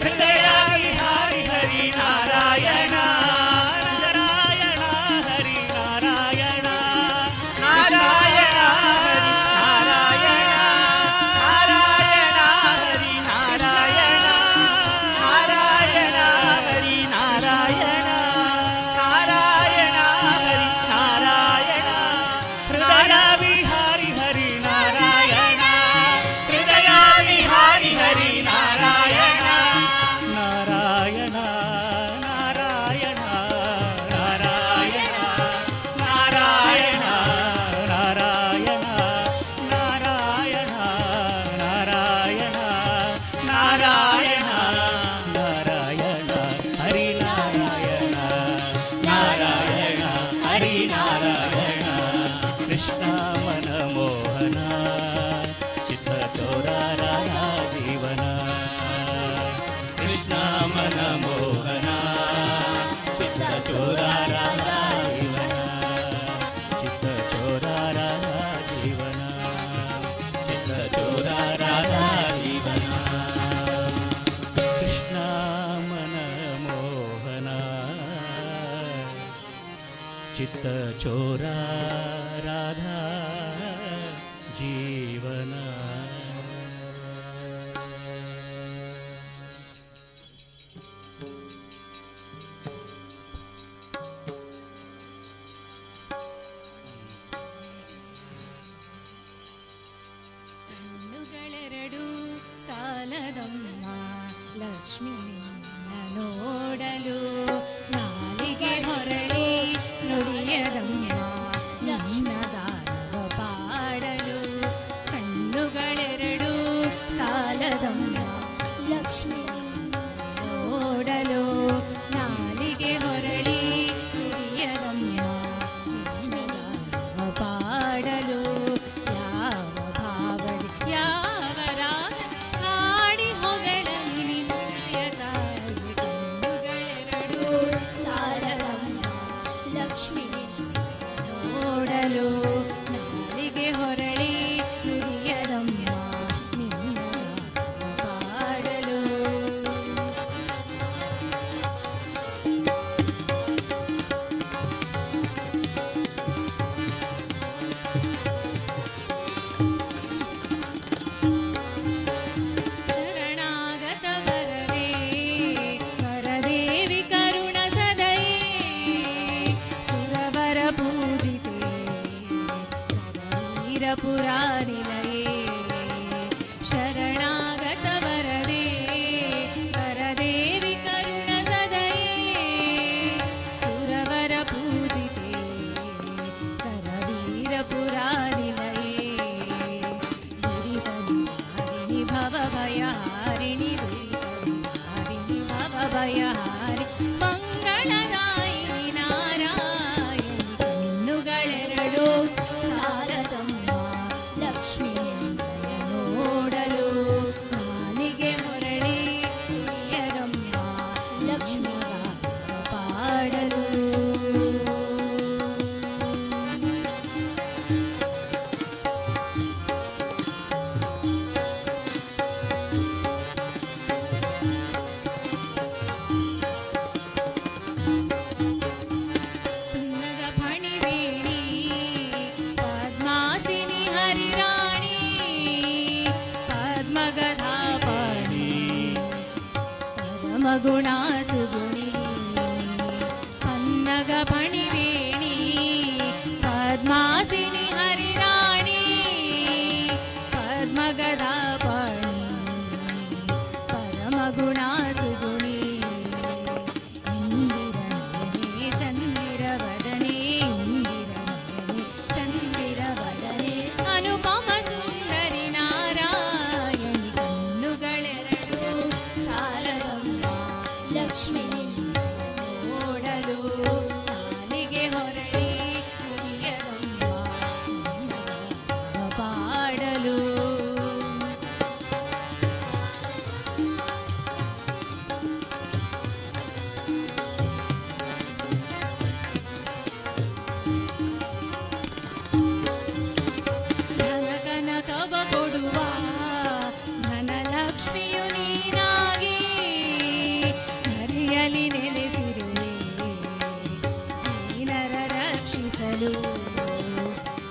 ಹೃದಯ ವಿಹಾರಿ ಹರಿ ನಾರಾಯಣ ನಾರಾಯಣ ಹರಿ ನಾರಾಯಣ ನಾರಾಯಣ ಹರಿ ನಾರಾಯಣ ನಾರಾಯಣ ಹರಿ ನಾರಾಯಣ ನಾರಾಯಣ ಹರಿ ನಾರಾಯಣ ನಾರಾಯಣ ಹರಿ ನಾರಾಯಣ ಹೃದಯ ವಿಹಾರಿ ಹರಿ ನಾರಾಯಣ ಹೃದಯ ವಿಹಾರಿ ಹರಿ ನಾರಾಯಣ ನಾರಾಯಣ ನಾರಾಯಣ ನಾರಾಯಣ ನಾರಾಯಣ ನಾರಾಯಣ ನಾರಾಯಣ ನಾರಾಯಣ ನಾರಾಯಣ ನಾರಾಯಣ ಹರಿ ನಾರಾಯಣ ನಾರಾಯಣ ಹರಿ ನಾರಾಯಣ ಕೃಷ್ಣ ಮನ ಮೋಹನ ಚಿತ್ತ ಚೋರ ರಾಧಾ ಜೀವನ ಕೃಷ್ಣ ಮನ ಮೋಹನ ಚಿತ್ತ ಚೋರ ರಾಧಾ ಜೀವನ ಚಿತ್ತ ಚೋರ ರಾಧಾ ಜೀವನ ಚಿತ್ತ ಚೋರ ರಾಧಾ ಜೀವನ ಕೃಷ್ಣ ಮನ ಮೋಹನ ಚಿತ್ತ ಚೋರ ರಾಧಾ ಜೀವನ ಕಣ್ಣುಗಳೆರಡು ಸಾಲದಮ್ಮ ಲಕ್ಷ್ಮೀ ನೋಡಲು ನಾಲಿಗೆ ಹೊರಳಿ ನುಡಿಯದಮ್ಮ ನಿನ್ನ ದಾನವ ಪಾಡಲು ಕಣ್ಣುಗಳೆರಡು ಸಾಲದಮ್ಮ ಲಕ್ಷ್ಮೀ ನೋಡಲು ನಾಲಿಗೆ ಹೊರಳಿ ನುಡಿಯದಮ್ಮ ನಿನ್ನ ದಾನವ ಪಾಡಲು ಯಾವ ಭಾವದಿ ಯಾವ ರಾಗ ಹಾಡಿ ಹೊಗಳಲಿ ನಿನ್ನಯ ತಾಯಿ ಕಣ್ಣುಗಳೆರಡು ಸಾಲದಮ್ಮ ಲಕ್ಷ್ಮೀ ನೋಡಲು ನಾಲಿಗೆ ಹೊರಳಿ ನುಡಿಯದಮ್ಮ ನಿನ್ನ ಪಾಡಲು ಶರಣಾಗತ ವರದೇ ವರದೇವಿ ಕರುಣ ಸದಯೇ ಸುರವರ ಪೂಜಿತೆ ವೀರಪುರಾನಿಲಯೇ ಶರಣಾಗತ ವರದೇ ವರದೇವಿ ಕರುಣ ಸದಯೇ ಸುರವರ ಪೂಜಿತೆ ಕರವೀರಪುರಾನಿಲಯೇ ದುರಿತನಿಹಾರಿಣಿ ಭವಭಯಹಾರಿಣಿ ದುರಿತನಿಹಾರಿಣಿ ಭವಭಯಹಾರಿ ಮಂಗಳದಾಯಿನಿ ನಾರಾಯಣಿ ಪರಮಗುಣ ಸುಗುಣಿ ಪನ್ನಗ ಪಣಿವೇಣಿ ಪದ್ಮಾಸಿನಿ ಹರಿರಾಣಿ ಪದ್ಮಗದ ಪಣಿ ಪರಮಗುಣ ಸುಗುಣಿ ಇಂದಿರವದನೆ ಚಂದಿರವದನೆ ಇಂದಿರವದನೆ ಚಂದಿರವದನೆ ಅನುಪಮ ಸುಂದರಿ ನಾರಾಯಣಿ ಕಣ್ಣುಗಳೆರಡು ಸಾಲದಮ್ಮ ಲಕ್ಷ್ಮೀ ನೋಡಲು ನಾಲಿಗೆ ಹೊರಳಿ ಮುಗಿಯದಮ್ಮ ಪಾಡಲು ಧನ ಕನಕವ ಕೊಡುವ ಧನಲಕ್ಷ್ಮಿಯು ನೀನಾಗಿ ಹರಿಯಲಿ ನೆಲೆಸಿರುವೆ ದೀನರ ರಕ್ಷಿಸಲು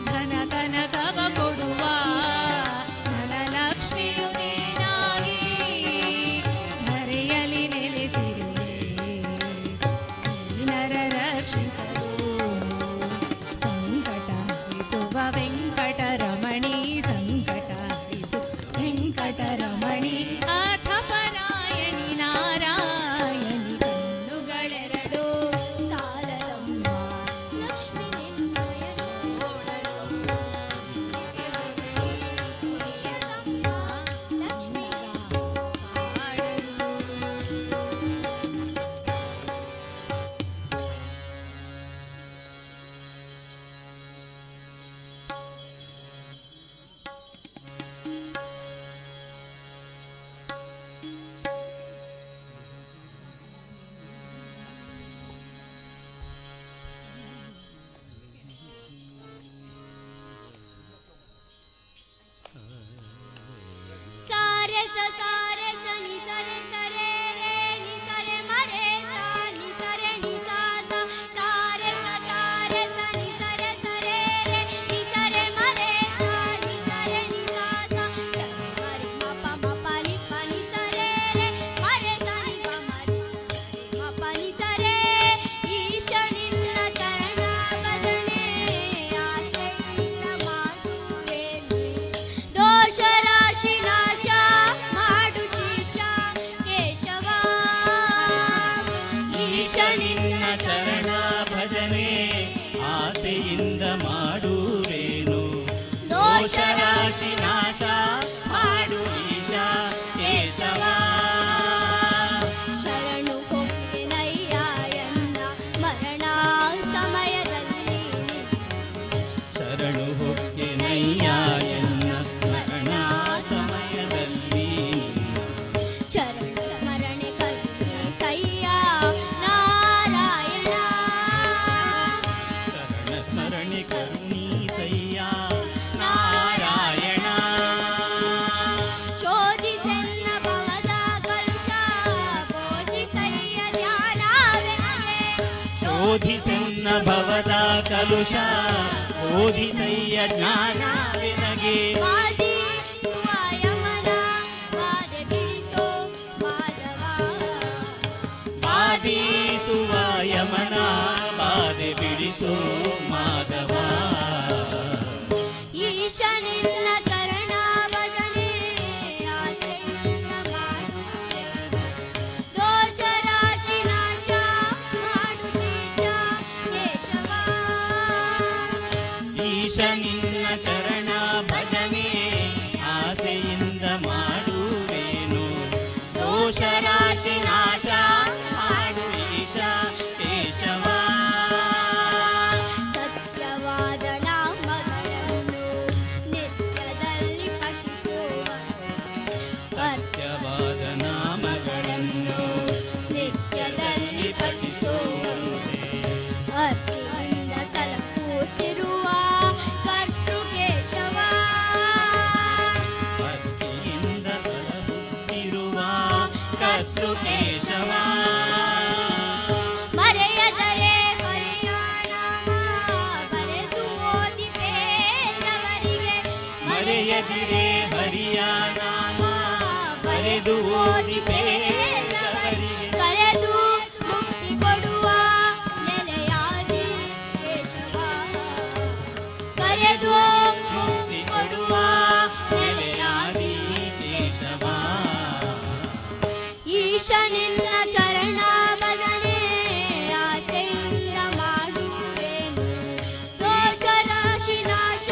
ಧನ ಕನಕವ ಕೊಡುವ ಧನಲಕ್ಷ್ಮಿಯು ನೀನಾಗಿ ಹರಿಯಲಿ ನೆಲೆಸಿರುವೆ ದೀನರ ರಕ್ಷಿಸಲು ಸಂಕಟ ಹರಿಸುವ ವೆಂಕಟರಮಣಿ ಸಂಕಟ ಹರಿಸು ವೆಂಕಟರಮಣಿ ಆಠಪರಾಯಣಿ ನಾರಾಯಣಿ ಕಣ್ಣುಗಳೆರಡು ಸಾಲದಮ್ಮ ಲಕ್ಷ್ಮೀ ನಿನ್ನಯನು ನೋಡಲು ಲಕ್ಷ್ಮೀ ಹಾಡಲು सारे स नि सरे सरे रे नि सरे मरे सा नि सरे नि सा सा सारे स नि सरे सरे रे नि सरे मरे सा नि सरे नि सा सा हरि म प नि सरे रे मरे सा नि प म नि सरे ईश निन्न चरण बदने आसेಯಿಂದ ಮಾಡುವೆನು ದೋಷ ರಾಶಿ ನಾಶ ಮಾಡು ಶೀಶ ಕೇಶವ ಈಶ ನಿನ್ನ ಚರಣ ಭಜನೆ ಆಸೆಯಿಂದ ಮಾಡುವೇನು ದೋಷ ರಾಶಿ ನಾಶ ಮಾಡು ಈಶ ಕೇಶವ ಶರಣು ಹೋಗ್ತೇನಯ್ಯ ಎನ್ನ ಮರಣ ಸಮಯದಲ್ಲಿ ಶರಣು ಹೊಕ್ಕೆನಯ್ಯ ಎನ್ನ ಮರಣ ಸಮಯದಲ್ಲಿ ಚರಣ ಸ್ಮರಣೆ ಕರುಣಿಸಯ್ಯ ನಾರಾಯಣ ಶರಣ ಸ್ಮರಣೆ ಕರುಣೀಸಯ್ಯ ನಾರಾಯಣ ಶೋಧಿಸೆನ್ನ ಭವದ ಕಲುಷ ಬೋಧಿಸಯ್ಯ ಧ್ಯಾನವೆನಗೆ ಶೋಧಿಸೆನ್ನ ಭವದ ಕಲುಷ ಬೋಧಿಸಯ್ಯ ಜ್ಞಾನವೆನಗೆ ವಾದಿ ಸುವಾಯಮನ ವಾದೆ ಬಿಡಿಸೋ ಮಾಧವ ಬಾಧಿಸುವ ಯಮನ ಬಾಧೆ ಬಿಡಿಸೋ ಮಾಧವ ಈಶ ನಿನ್ನ ಚರಣ ಭಜನೆ ಆಸೆಯಿಂದ ಮಾಡುವೆ ದೋಷ ರಾಶಿ ನಾಶ ಮಾಡು ಶೀಶ ಕೇಶವ ಈಶ ನಿನ್ನ ಚರಣ ಭಜನೆ ಆಸೆಯಿಂದ ಮಾಡುವೇನು ದೋಷ ರಾಶಿ ನಾಶ ಮಾಡು ಈಶ ಕೇಶವ ಸತ್ಯವಾದ ನಾಮಗಳನ್ನು ನಿತ್ಯದಲ್ಲಿ ಪಠಿಸುವ ಸತ್ಯವಾದ ನಾಮಗಳನ್ನು ನಿತ್ಯದಲ್ಲಿ ಪಠಿಸುವಂತೆ ಅರ್ತಿಯಿಂದ ಸಲಕುತ್ತಿರುವ ಕರ್ತೃ ಕೇಶವ ಭಕ್ತಿಯಿಂದ ಸಲಹುತ್ತಿರುವ ಕರ್ತೃ ಕೇಶವ ಮರೆಯದರೆ ಹರಿಯ ನಾಮ ಬರೆದು ಓದಿಬೇಕವರಿಗೆ ಮರೆಯದಿರೆ ಹರಿಯ ನಾಮ ಬರೆದು ಓದಿ ಬೇಡವರಿಗೆ ಕರೆದು ಮುಕ್ತಿ ಕೊಡುವ ನೆಲೆಯಾದಿ ಕೇಶವ. ಈಶ ನಿನ್ನ ಚರಣ ಭಜನೆ ಆಸೆಯಿಂದ ಮಾಡುವೆನು. ದೋಷ ರಾಶಿ ನಾಶ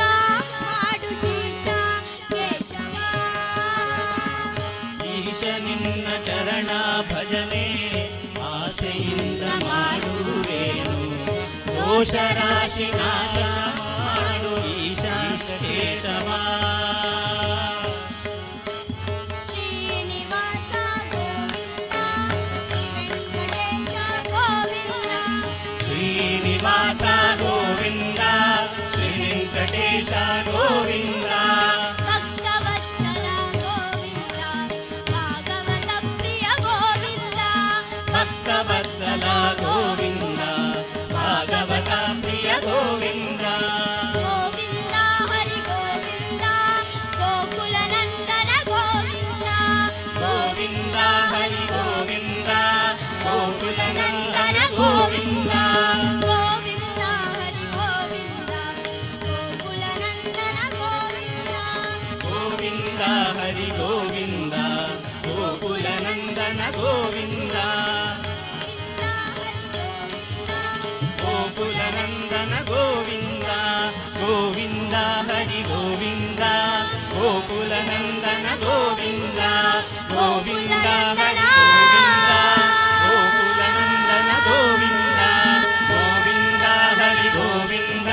ಮಾಡು ಶೀಶ ಕೇಶವ. ಈಶ ನಿನ್ನ ಚರಣ ಭಜನೆ ಆಸೆಯಿಂದ ಮಾಡುವೇನು. ದೋಷ ರಾಶಿ ನಾಶ ಮಾಡು ಈಶ ಕೇಶವ. ಶ್ರೀನಿವಾಸ ಗೋವಿಂದ ವೆಂಕಟೇಶ ಗೋವಿಂದ. ಶ್ರೀನಿವಾಸ ಗೋವಿಂದ ಶ್ರೀ ವೆಂಕಟೇಶ ಗೋವಿಂದ. ಭಕ್ತವತ್ಸಲ ಗೋವಿಂದ ಭಾಗವತ ಪ್ರಿಯ ಗೋವಿಂದ. ಭಕ್ತವತ್ಸಲ ಗೋವಿಂದ ಭಾಗವತ ಪ್ರಿಯ ಗೋವಿಂದ. ಗೋವಿಂದ ಹರಿ ಗೋವಿಂದ ಗೋಕುಲ ನಂದನ ಗೋವಿಂದ. ಗೋವಿಂದ ಹರಿ ಗೋವಿಂದ ಗೋಕುಲ ನಂದನ ಗೋವಿಂದ. ಗೋವಿಂದ ಹರಿ ಗೋವಿಂದ ಗೋಕುಲ ನಂದನ ಗೋವಿಂದ. ಗೋವಿಂದ ಹರಿ ಗೋವಿಂದ ಗೋಕುಲ ನಂದನ ಗೋವಿಂದ. ಗೋಕುಲ ನಂದನ ಗೋವಿಂದ. ಗೋವಿಂದ ಹರಿ ಗೋವಿಂದ ಗೋಕುಲ ನಂದನ ಗೋವಿಂದ. ಗೋವಿಂದ ಹರಿ ಗೋವಿಂದ ಗೋಕುಲ ನಂದನ ಗೋವಿಂದ. ಗೋವಿಂದ ಹರಿ ಗೋವಿಂದ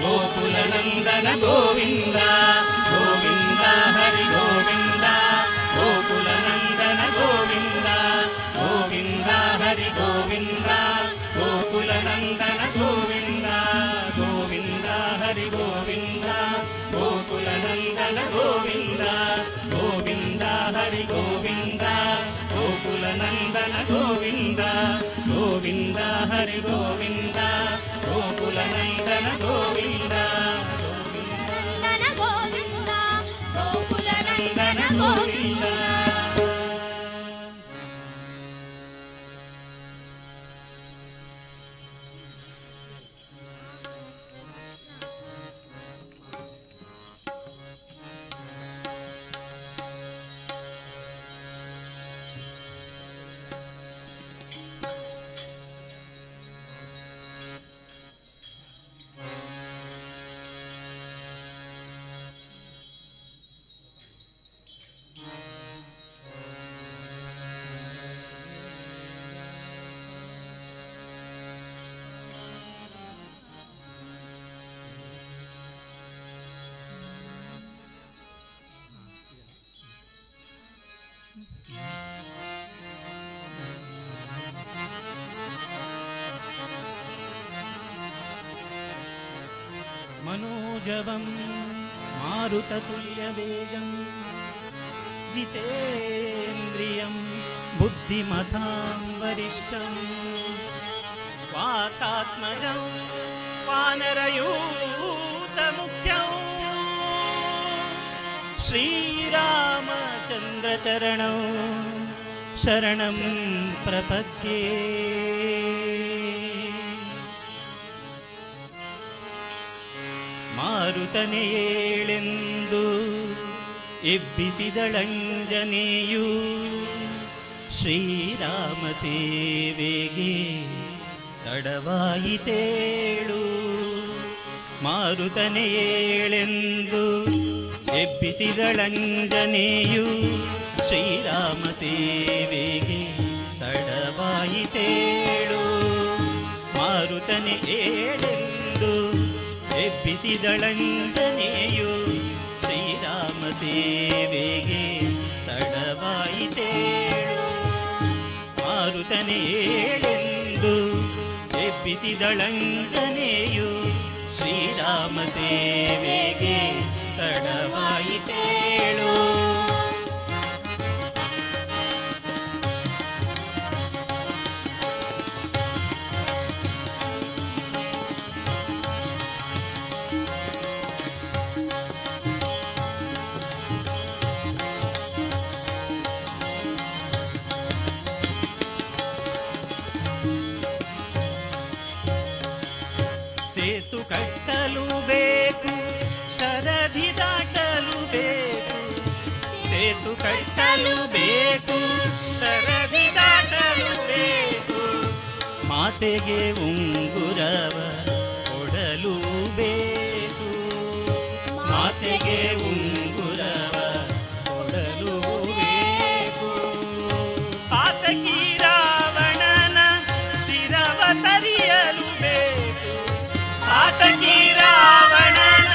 ಗೋಕುಲ ನಂದನ ಗೋವಿಂದ. ಗೋವಿಂದ ಹರಿ ಗೋವಿಂದ ಗೋಕುಲ ನಂದನ ಗೋವಿಂದ. ಗೋವಿಂದ ಹರಿ ಗೋವಿಂದ ಗೋಕುಲ ನಂದನ ಗೋವಿಂದ. ಗೋವಿಂದ ಹರಿ ಗೋವಿಂದ ಗೋಕುಲ ನಂದನ ಗೋವಿಂದ. ಗೋವಿಂದ ಹರಿ ಗೋವಿಂದ ಗೋಕುಲ ನಂದನ ಗೋವಿಂದ. ಗೋವಿಂದ ಹರಿ ಗೋವಿಂದ ಗೋಕುಲ ನಂದನ ಗೋವಿಂದ. ನಂದನ ಗೋವಿಂದ ಗೋಕುಲ ನಂದನ ಗೋವಿಂದ. मनोजवं मारुततुल्यवेगं जितेन्द्रियं बुद्धिमतां वरिष्ठं वातात्मजं वानरयूतमुख्यं श्रीरामचन्द्रचरणौ शरणं प्रपद्ये। ಮಾರುತನೆ ಏಳೆಂದು ಎಬ್ಬಿಸಿದಳಂಜನೆಯು ಶ್ರೀರಾಮ ಸೇವೆಗೆ ತಡವಾಯಿತೇಳು. ಮಾರುತನೆ ಏಳೆಂದು ಎಬ್ಬಿಸಿದಳಂಜನೆಯು ಶ್ರೀರಾಮ ಸೇವೆಗೆ ತಡವಾಯಿತೇಳು. ಮಾರುತನೆ ಏಳೆಂದು ಎಬ್ಬಿಸಿದಳಂಜನೆಯು ಶ್ರೀರಾಮ ಸೇವೆಗೆ ತಡವಾಯಿತೇಳು. ಮಾರುತನೆ ಏಳೆಂದು ಎಬ್ಬಿಸಿದಳಂಜನೆಯು ಶ್ರೀರಾಮ ಸೇವೆಗೆ ತಡವಾಯಿತೇಳು. ಸೇತು ಕಟ್ಟಲು ಬೇಕು ಬೇಕು, ಶರಧಿ ದಾಟಲು ಬೇಕು, ಸೇತು ಕಟ್ಟಲು ಬೇಕು, ಶರಧಿ ದಾಟಲು ಬೇಕು. ಮಾತೆಗೆ ಉಂಗುರವ ಕೊಡಲು ಬೇಕು, ಮಾತೆಗೆ ಉಂಗುರವ ಕೊಡಲು ಬೇಕು. ಆತಕಿ ರಾವಣನ ಶಿರವ ತರಿಯಲು ಬೇಕು, ಆತಕಿ ರಾವಣನ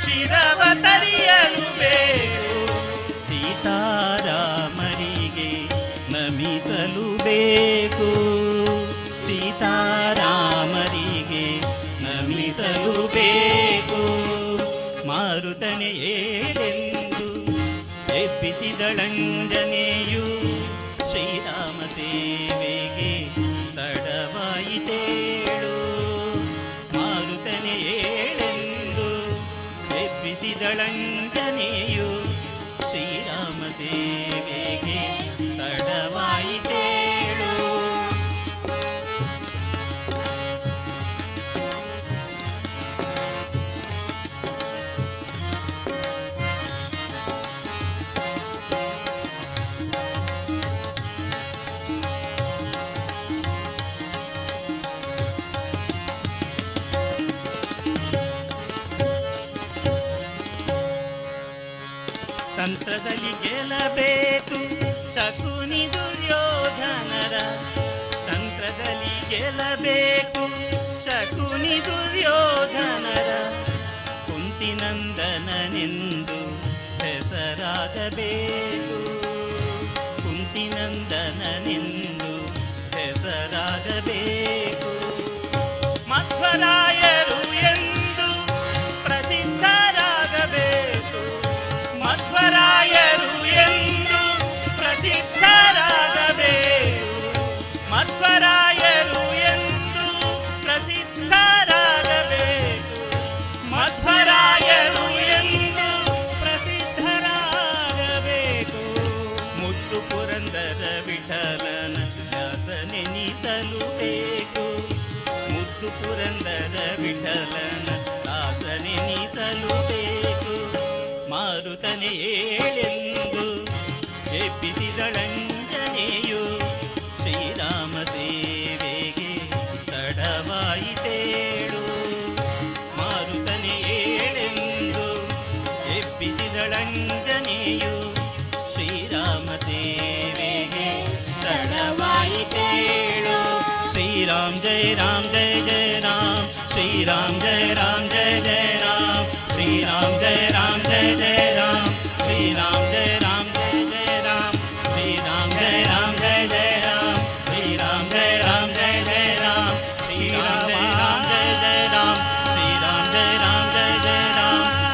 ಶಿರವ ತರಿಯಲು ಬೇಕು. ಸೀತಾರಾಮರಿಗೆ ನಮಿಸಲು ಬೇಕು, ಸೀತಾರಾಮರಿಗೆ ನಮಿಸಲು ಬೇಕು. ಮಾರುತನೆ ಏಳೆಂದು ಎಬ್ಬಿಸಿದಳಂಜನೆಯು, ಶ್ರೀರಾಮ ಸೇವೆಗೆ ತಡವಾಯಿತೇಳು. ಮಾರುತನೆ ಏಳೆಂದು ಎಬ್ಬಿಸಿದಳಂಜನೆಯು, ಶ್ರೀರಾಮ ಸೇವೆಗೆ ತಡವಾಯಿತೇಳು. ತಂತ್ರದಲ್ಲಿ ಗೆಲ್ಲಬೇಕು ಶಕುನಿ ದುರ್ಯೋಧನರ, ತಂತ್ರದಲ್ಲಿ ಗೆಲ್ಲಬೇಕು ಶಕುನಿ ದುರ್ಯೋಧನರ. ಕುಂತಿನಂದನನೆಂದು ಹೆಸರಾಗಬೇಕು, ಕುಂತಿನಂದನನೆಂದು ಹೆಸರಾಗಬೇಕು. ಮಧ್ವರಾಯರು ಎಂದು ಪ್ರಸಿದ್ಧರಾಗಬೇಕು, ಮಧ್ವರಾಯರು ಎಂದು ಪ್ರಸಿದ್ಧರಾಗಬೇಕು, ಮಧ್ವರಾಯರು ಎಂದು ಪ್ರಸಿದ್ಧರಾಗಬೇಕು, ಮಧ್ವರಾಯರು ಎಂದು ಪ್ರಸಿದ್ಧರಾಗಬೇಕು. ಮುದ್ದು ಪುರಂದರ ವಿಠಲನ ದಾಸನೆನಿಸಲು ಬೇಕು, ಮುದ್ದು ಪುರಂದರ ವಿಠಲನ ದಾಸನೆನಿಸಲು ಬೇಕು. ಮಾರುತನೆ ಏಳೆಂದು ಎಬ್ಬಿಸಿದಳಂಜನೆಯು, ಶ್ರೀರಾಮ ಸೇವೆಗೆ ತಡವಾಯಿತೇಳು. ಮಾರುತನೆ ಏಳೆಂದು ಎಬ್ಬಿಸಿದಳಂಜನೆಯು, ಶ್ರೀರಾಮ ಸೇವೆಗೆ ತಡವಾಯಿತೇಳು. ಶ್ರೀರಾಮ ಜಯ ರಾಮ ಜಯ ಜಯ ರಾಮ, ಶ್ರೀರಾಮ ಜಯ ರಾಮ ಜಯ ಜಯ ರಾಮ, ಶ್ರೀರಾಮ ಜಯ ರಾಮ ಜಯ ಜಯ ರಾಮ, ಶ್ರೀರಾಮ ಜಯ ರಾಮ ಜಯ ಜಯ ರಾಮ, ಶ್ರೀರಾಮ जय राम जय जय राम, श्री राम जय राम जय जय राम, श्री राम जय राम जय जय राम,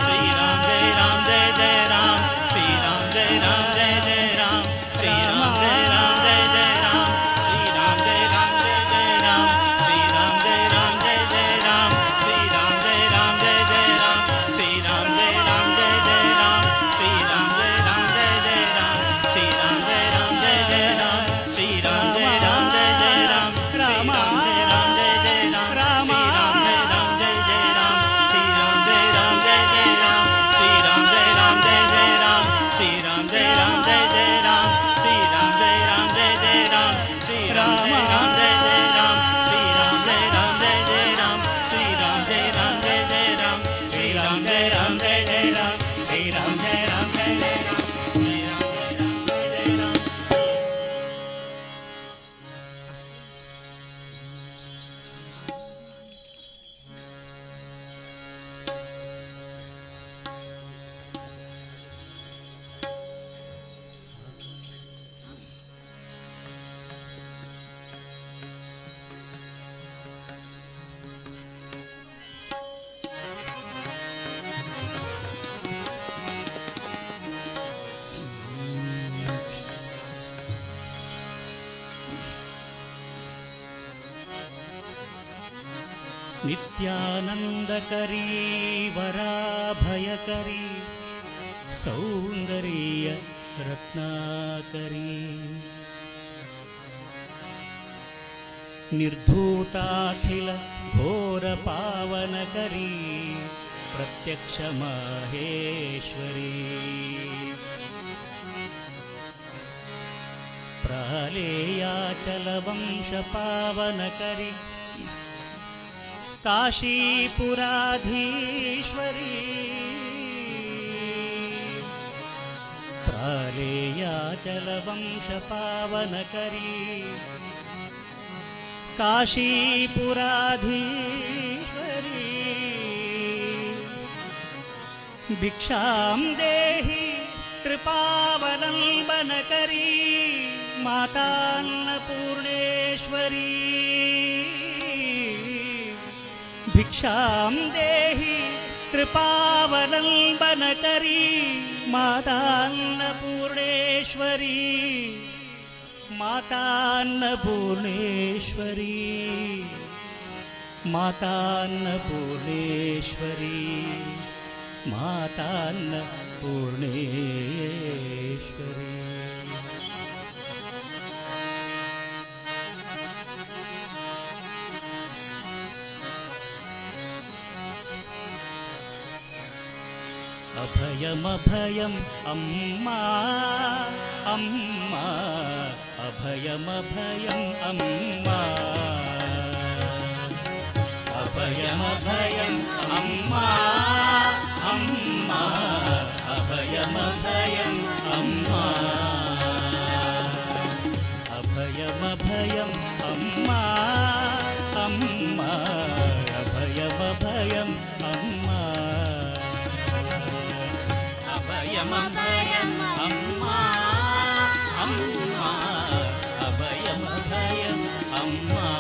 श्री राम जय राम जय जय राम, श्री राम जय राम जय जय राम, श्री राम जय राम जय जय राम, श्री राम जय राम जय जय राम, श्री राम जय राम जय जय राम, श्री राम जय राम जय जय राम, श्री राम जय राम जय जय राम, श्री राम जय राम जय जय राम, श्री राम जय राम जय जय राम, श्री राम जय राम जय जय राम, श्री राम जय राम जय जय राम, राम जय राम जय जय राम, राम जय राम जय जय राम, श्री राम जय राम जय जय राम, श्री राम जय राम जय जय राम, श्री राम जय राम जय जय राम, श्री राम जय राम जय जय राम, श्री राम जय राम जय जय राम, श्री राम जय राम जय जय राम, श्री राम जय राम जय जय राम, श्री राम जय राम जय जय राम, श्री राम जय राम जय जय राम, श्री राम जय राम जय जय राम. ನಿತ್ಯಾನಂದಕರೀ ವರಾಭಯಕರೀ ಸೌಂದರ್ಯ ರತ್ನಾಕರೀ ನಿರ್ಧೂತಾಖಿಲ ಘೋರ ಪಾವನಕರೀ प्रत्यक्ष माहेश्वरी प्रलेयाचलवंश पावनकरी काशीपुराधीश्वरी प्रलेयाचलवंश पावनकरी काशीपुराधीश्वरी भिक्षां देहि कृपावलम्बनकरी मातान्नपूर्णेश्वरी भिक्षां देहि कृपावलम्बनकरी मातान्नपूर्णेश्वरी मातान्नपूर्णेश्वरी मातान्नपूर्णेश्वरी मातान्नपूर्णेश्वरी अभयमभयम् अम्मा अम्मा अभयमभयम् अम्मा अभयमभयम् अम्मा अम्मा अभयमभयम् अम्मा अभयमभयम् अम्मा अम्मा अभयमभयम् अम्मा अभयमभयम् अम्मा अम्मा अभयमभयम् अम्मा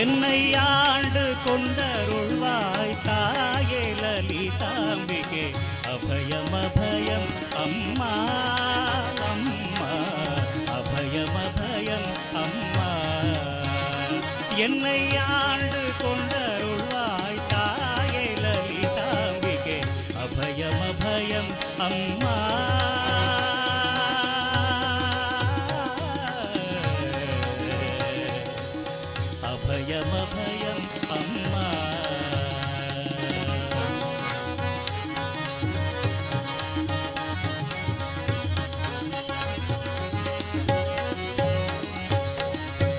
என்னை ஆண்டு கொண்டருள்வாய் தாயே லலிதாம்பிகே அபயம் அபயம் அம்மா அம்மா அபயம் அபயம் அம்மா என்னை ஆண்டு கொண்டருள்வாய் தாயே லலிதாம்பிகே அபயம் அபயம் அம்மா अभयमभयम् अम्मा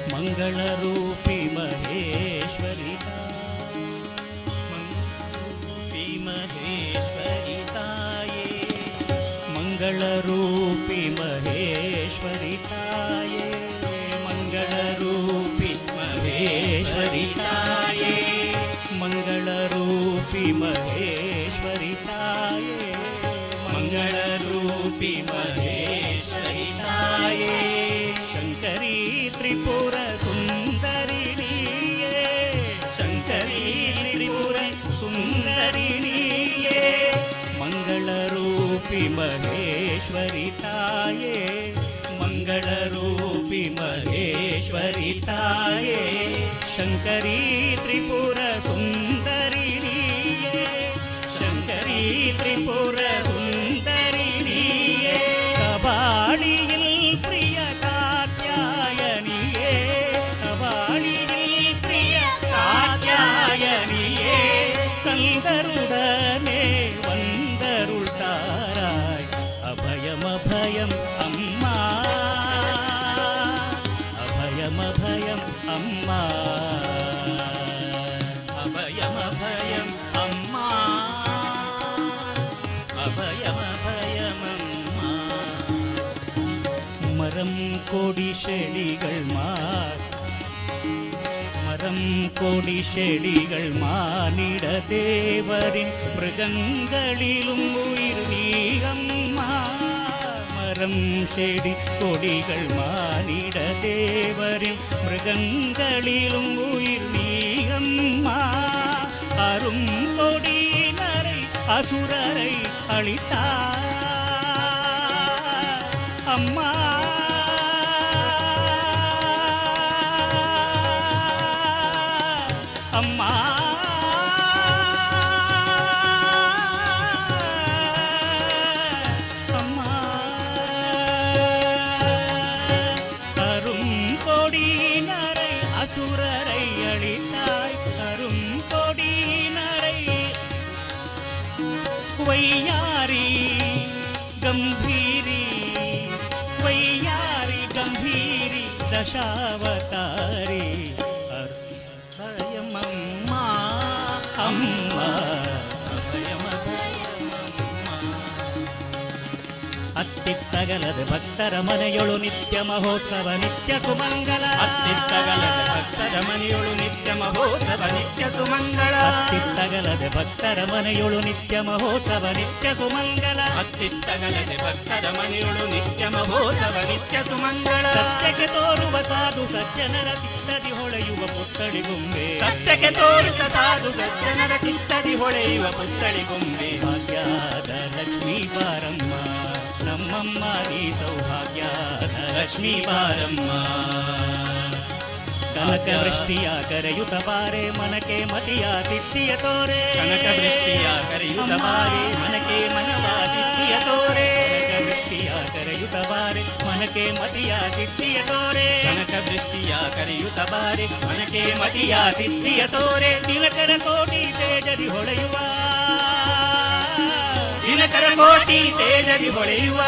मंगलरूपी महेश्वरी महेश्वरिताये मंगलरूपी महेश्वरिताये मंगलरूपी महेश्वरिताये मंगलरूपी महेश्वरिताये मंगलरूपी महेश्वरिताये शंकरी त्रिपुर सुंदरिणीये शंकरी त्रिपुर सुंदरिणीये मंगलरूपी महेश्वरिताये मंगलरूपी महेश्वरिताये शंकरी त्रिपुर सुंदरिणीये शंकरी त्रिपुर सुंदरिणीये कबाड़ियिल प्रिय कात्यायनिये कबाड़ियिल प्रिय कात्यायनिये कंदरुडने वंदरुळ्ताराय अभयमभयम् अम्मा अभयमभयम् अम्मा अभयमभयम् अम्मा अभयमभयम् अम्मा मरम कोडि शेडिगळ मरम कोडि शेडिगळ मानिड देवरिन मृगंगळिलुम उयिर नी अम्मा மரம் செடி கொடிகள் மானிட தேவரின் மிருகங்களிலும் உயிர் நீ அம்மா அரும் கொடியினரை அசுரரை அழித்தார் அம்மா அம்மா அசுரரை அழித்தாய் அரும் கொடியினரை ಗಂಭೀರಿ ವೈಯಾರಿ ಗಂಭೀರಿ ದಶಾವತಾರಿ ಅಭಯಮಮ್ಮ ಅಮ್ಮ ಅತ್ತಿತ್ತಗಲದ ಭಕ್ತರ ಮನೆಯೊಳು ನಿತ್ಯ ಮಹೋತ್ಸವ ನಿತ್ಯ ಸುಮಂಗಲ ಅತ್ತಿತ್ತಗಲದ ಭಕ್ತರ ಮನೆಯೊಳು ನಿತ್ಯ ಮಹೋತ್ಸವ ನಿತ್ಯ ಸುಮಂಗಳ ಅತ್ತಿತ್ತಗಲದ ಭಕ್ತರ ಮನೆಯೊಳು ನಿತ್ಯ ಮಹೋತ್ಸವ ನಿತ್ಯ ಸುಮಂಗಲ ಅತ್ತಿತ್ತಗಲದ ಭಕ್ತರ ಮನೆಯೊಳು ನಿತ್ಯ ಮಹೋತ್ಸವ ನಿತ್ಯ ಸುಮಂಗಳ ಸತ್ಯಕ್ಕೆ ತೋರುವ ಸಾಧು ಸಜ್ಜನರ ಚಿತ್ತದಿ ಹೊಳೆಯುವ ಪುತ್ತಳಿಗುಂಬೆ ಸತ್ಯಕ್ಕೆ ತೋರಿದ ಸಾಧು ಸಜ್ಜನರ ಚಿತ್ತದಿ ಹೊಳೆಯುವ ಪುತ್ತಳಿಗುಂಬೆ ಭಾಗ್ಯದ ಲಕ್ಷ್ಮೀ ಬಾರಮ್ಮ ನಮ್ಮಮ್ಮ ನೀ ಸೌಭಾಗ್ಯದ ಲಕ್ಷ್ಮೀ ಬಾರಮ್ಮ ಕನಕ ವೃಷ್ಟಿಯ ಕರೆಯುತ ಬಾರೆ ಮನಕೆ ಮತಿಯ ಸಿದ್ಧಿಯ ತೋರೆ ಕನಕ ವೃಷ್ಟಿಯ ಕರೆಯುತ ಬಾರೆ ಮನಕೆ ಮನವ ಸಿದ್ಧಿಯ ತೋರೆ ಕನಕ ವೃಷ್ಟಿಯ ಕರೆಯುತ ಬಾರೆ ಮನಕೆ ಮತಿಯ ಸಿದ್ಧಿಯ ತೋರೆ ಕನಕ ವೃಷ್ಟಿಯ ಕರೆಯುತ ಬಾರೆ ಮನಕೆ ಮತಿಯ ಸಿದ್ಧಿಯ ತೋರೆ ದಿನಕರ ಕೋಟಿ ತೇಜದಿ ಹೊಳೆಯುವ ದಿನಕರ ಕೋಟಿ ತೇಜದಿ ಹೊಳೆಯುವ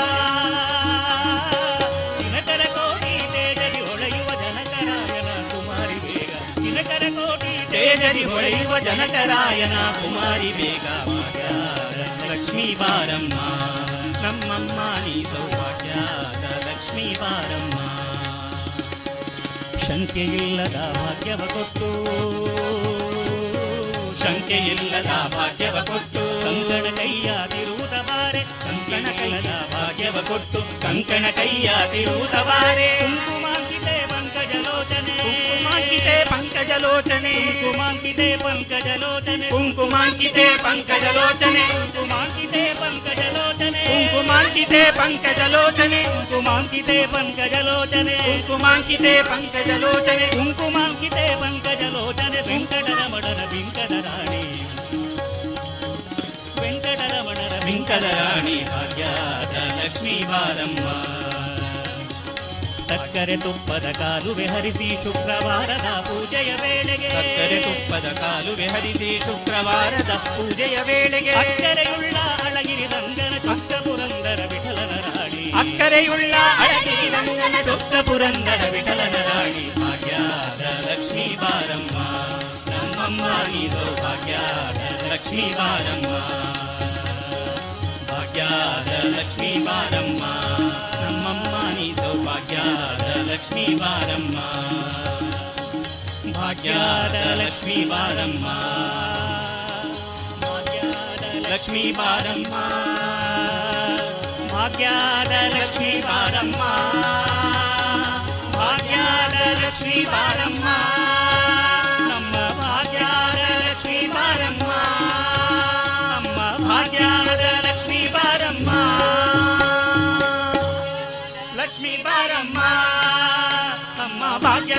ದಿನಕರ ಕೋಟಿ ತೇಜದಿ ಹೊಳೆಯುವ ಜನಕರಾಯನ ಕುಮಾರಿ ಬೇಗ ದಿನಕರ ಕೋಟಿ ತೇಜದಿ ಹೊಳೆಯುವ ಜನಕರಾಯನ ಕುಮಾರಿ ಬೇಗ ಭಾಗ್ಯದ ಲಕ್ಷ್ಮೀ ಬಾರಮ್ಮ ನಮ್ಮಮ್ಮ ನೀ ಸೌಭಾಗ್ಯದ ಲಕ್ಷ್ಮೀ ಬಾರಮ್ಮ ಶಂಕೆಯಿಲ್ಲದ ಭಾಗ್ಯವ ಕೊಟ್ಟು ಶಂಕೆಯಿಲ್ಲದ ಭಾಗ್ಯವ ಕೊಟ್ಟು ಕಂಕಣ ಕೈಯಾದಿರುವುದ ಬಾರೆ ಕಂಕಣ ಕೈಯ ಭಾಗ್ಯವ ಕೊಟ್ಟು ಕಂಕಣ ಕೈಯ ತಿರುವುದವಾರೆ ಕುಂಕುಮಾಂಕಿತೆ ಪಂಕಜಲೋಚನೆ ಕುಂಕುಮಾಂಕಿತೆ ಪಂಕಜಲೋಚನೆ ಕುಂಕುಮಾಂಕಿತೆ ಪಂಕಜಲೋಚನೆ ಕುಂಕುಮಾಂಕಿತೆ ಪಂಕಜಲೋಚನೆ ಕುಂಕುಮಾಂಕಿತೆ ಪಂಕಜಲೋಚನೆ ಕುಂಕುಮಾಂಕಿತೆ ಪಂಕಜಲೋಚನೆ ಕುಂಕುಮಾಂಕಿತೆ ಪಂಕಜಲೋಚನೆ ಕುಂಕುಮಾಂಕಿತೆ ಪಂಕಜಲೋಚನೆ ಕುಂಕುಮಾಂಕಿತೆ ಪಂಕಜಲೋಚನೆ ವೆಂಕಟರಮಣರ ಬಿಂಕದ ರಾಣಿ ವೆಂಕಟರಮಣರ ಬಿಂಕದ ರಾಣಿ ಭಾಗ್ಯದ ಲಕ್ಷ್ಮೀ ಬಾರಮ್ಮ ಸಕ್ಕರೆ ತುಪ್ಪದ ಕಾಲುವೆ ಹರಿಸಿ ಶುಕ್ರವಾರದ ಪೂಜೆಯ ವೇಳೆಗೆ ಸಕ್ಕರೆ ತುಪ್ಪದ ಕಾಲುವೆ ಹರಿಸಿ ಶುಕ್ರವಾರದ ಪೂಜೆಯ ವೇಳೆಗೆ ಅಕ್ಕರೆಯುಳ್ಳ ಅಳಗಿರಿ ರಂಗನ ಚುಕ್ಕ ಪುರಂದರ ವಿಠಲನ ರಾಣಿ ಅಕ್ಕರೆಯುಳ್ಳ ಅಳಗಿರಿ ರಂಗನ ದೊಡ್ಡ ಪುರಂದರ ವಿಠಲನ ರಾಣಿ ಭಾಗ್ಯದ ಲಕ್ಷ್ಮೀ ಬಾರಮ್ಮ ನಮ್ಮಮ್ಮ ನೀ ಸೌಭಾಗ್ಯದ ಲಕ್ಷ್ಮೀ ಬಾರಮ್ಮ ಭಾಗ್ಯದ ಲಕ್ಷ್ಮೀ ಬಾರಮ್ಮ ನಮ್ಮಮ್ಮ ನೀ ಸೌಭಾಗ್ಯದ ಲಕ್ಷ್ಮೀ ಬಾರಮ್ಮ ಭಾಗ್ಯದ ಲಕ್ಷ್ಮೀ ಬಾರಮ್ಮ ಭಾಗ್ಯದ ಲಕ್ಷ್ಮೀ ಬಾರಮ್ಮ ಭಾಗ್ಯದ ಲಕ್ಷ್ಮೀ ಬಾರಮ್ಮ ಭಾಗ್ಯದ ಲಕ್ಷ್ಮೀ ಬಾರಮ್ಮ ನಮ್ಮ ಭಾಗ್ಯದ ಲಕ್ಷ್ಮೀ ಬಾರಮ್ಮ ನಮ್ಮ ಭಾಗ್ಯದ ಲಕ್ಷ್ಮೀ ಬಾರಮ್ಮ ಲಕ್ಷ್ಮೀ ಬಾರಮ್ಮ ನಮ್ಮ ಭಾಗ್ಯ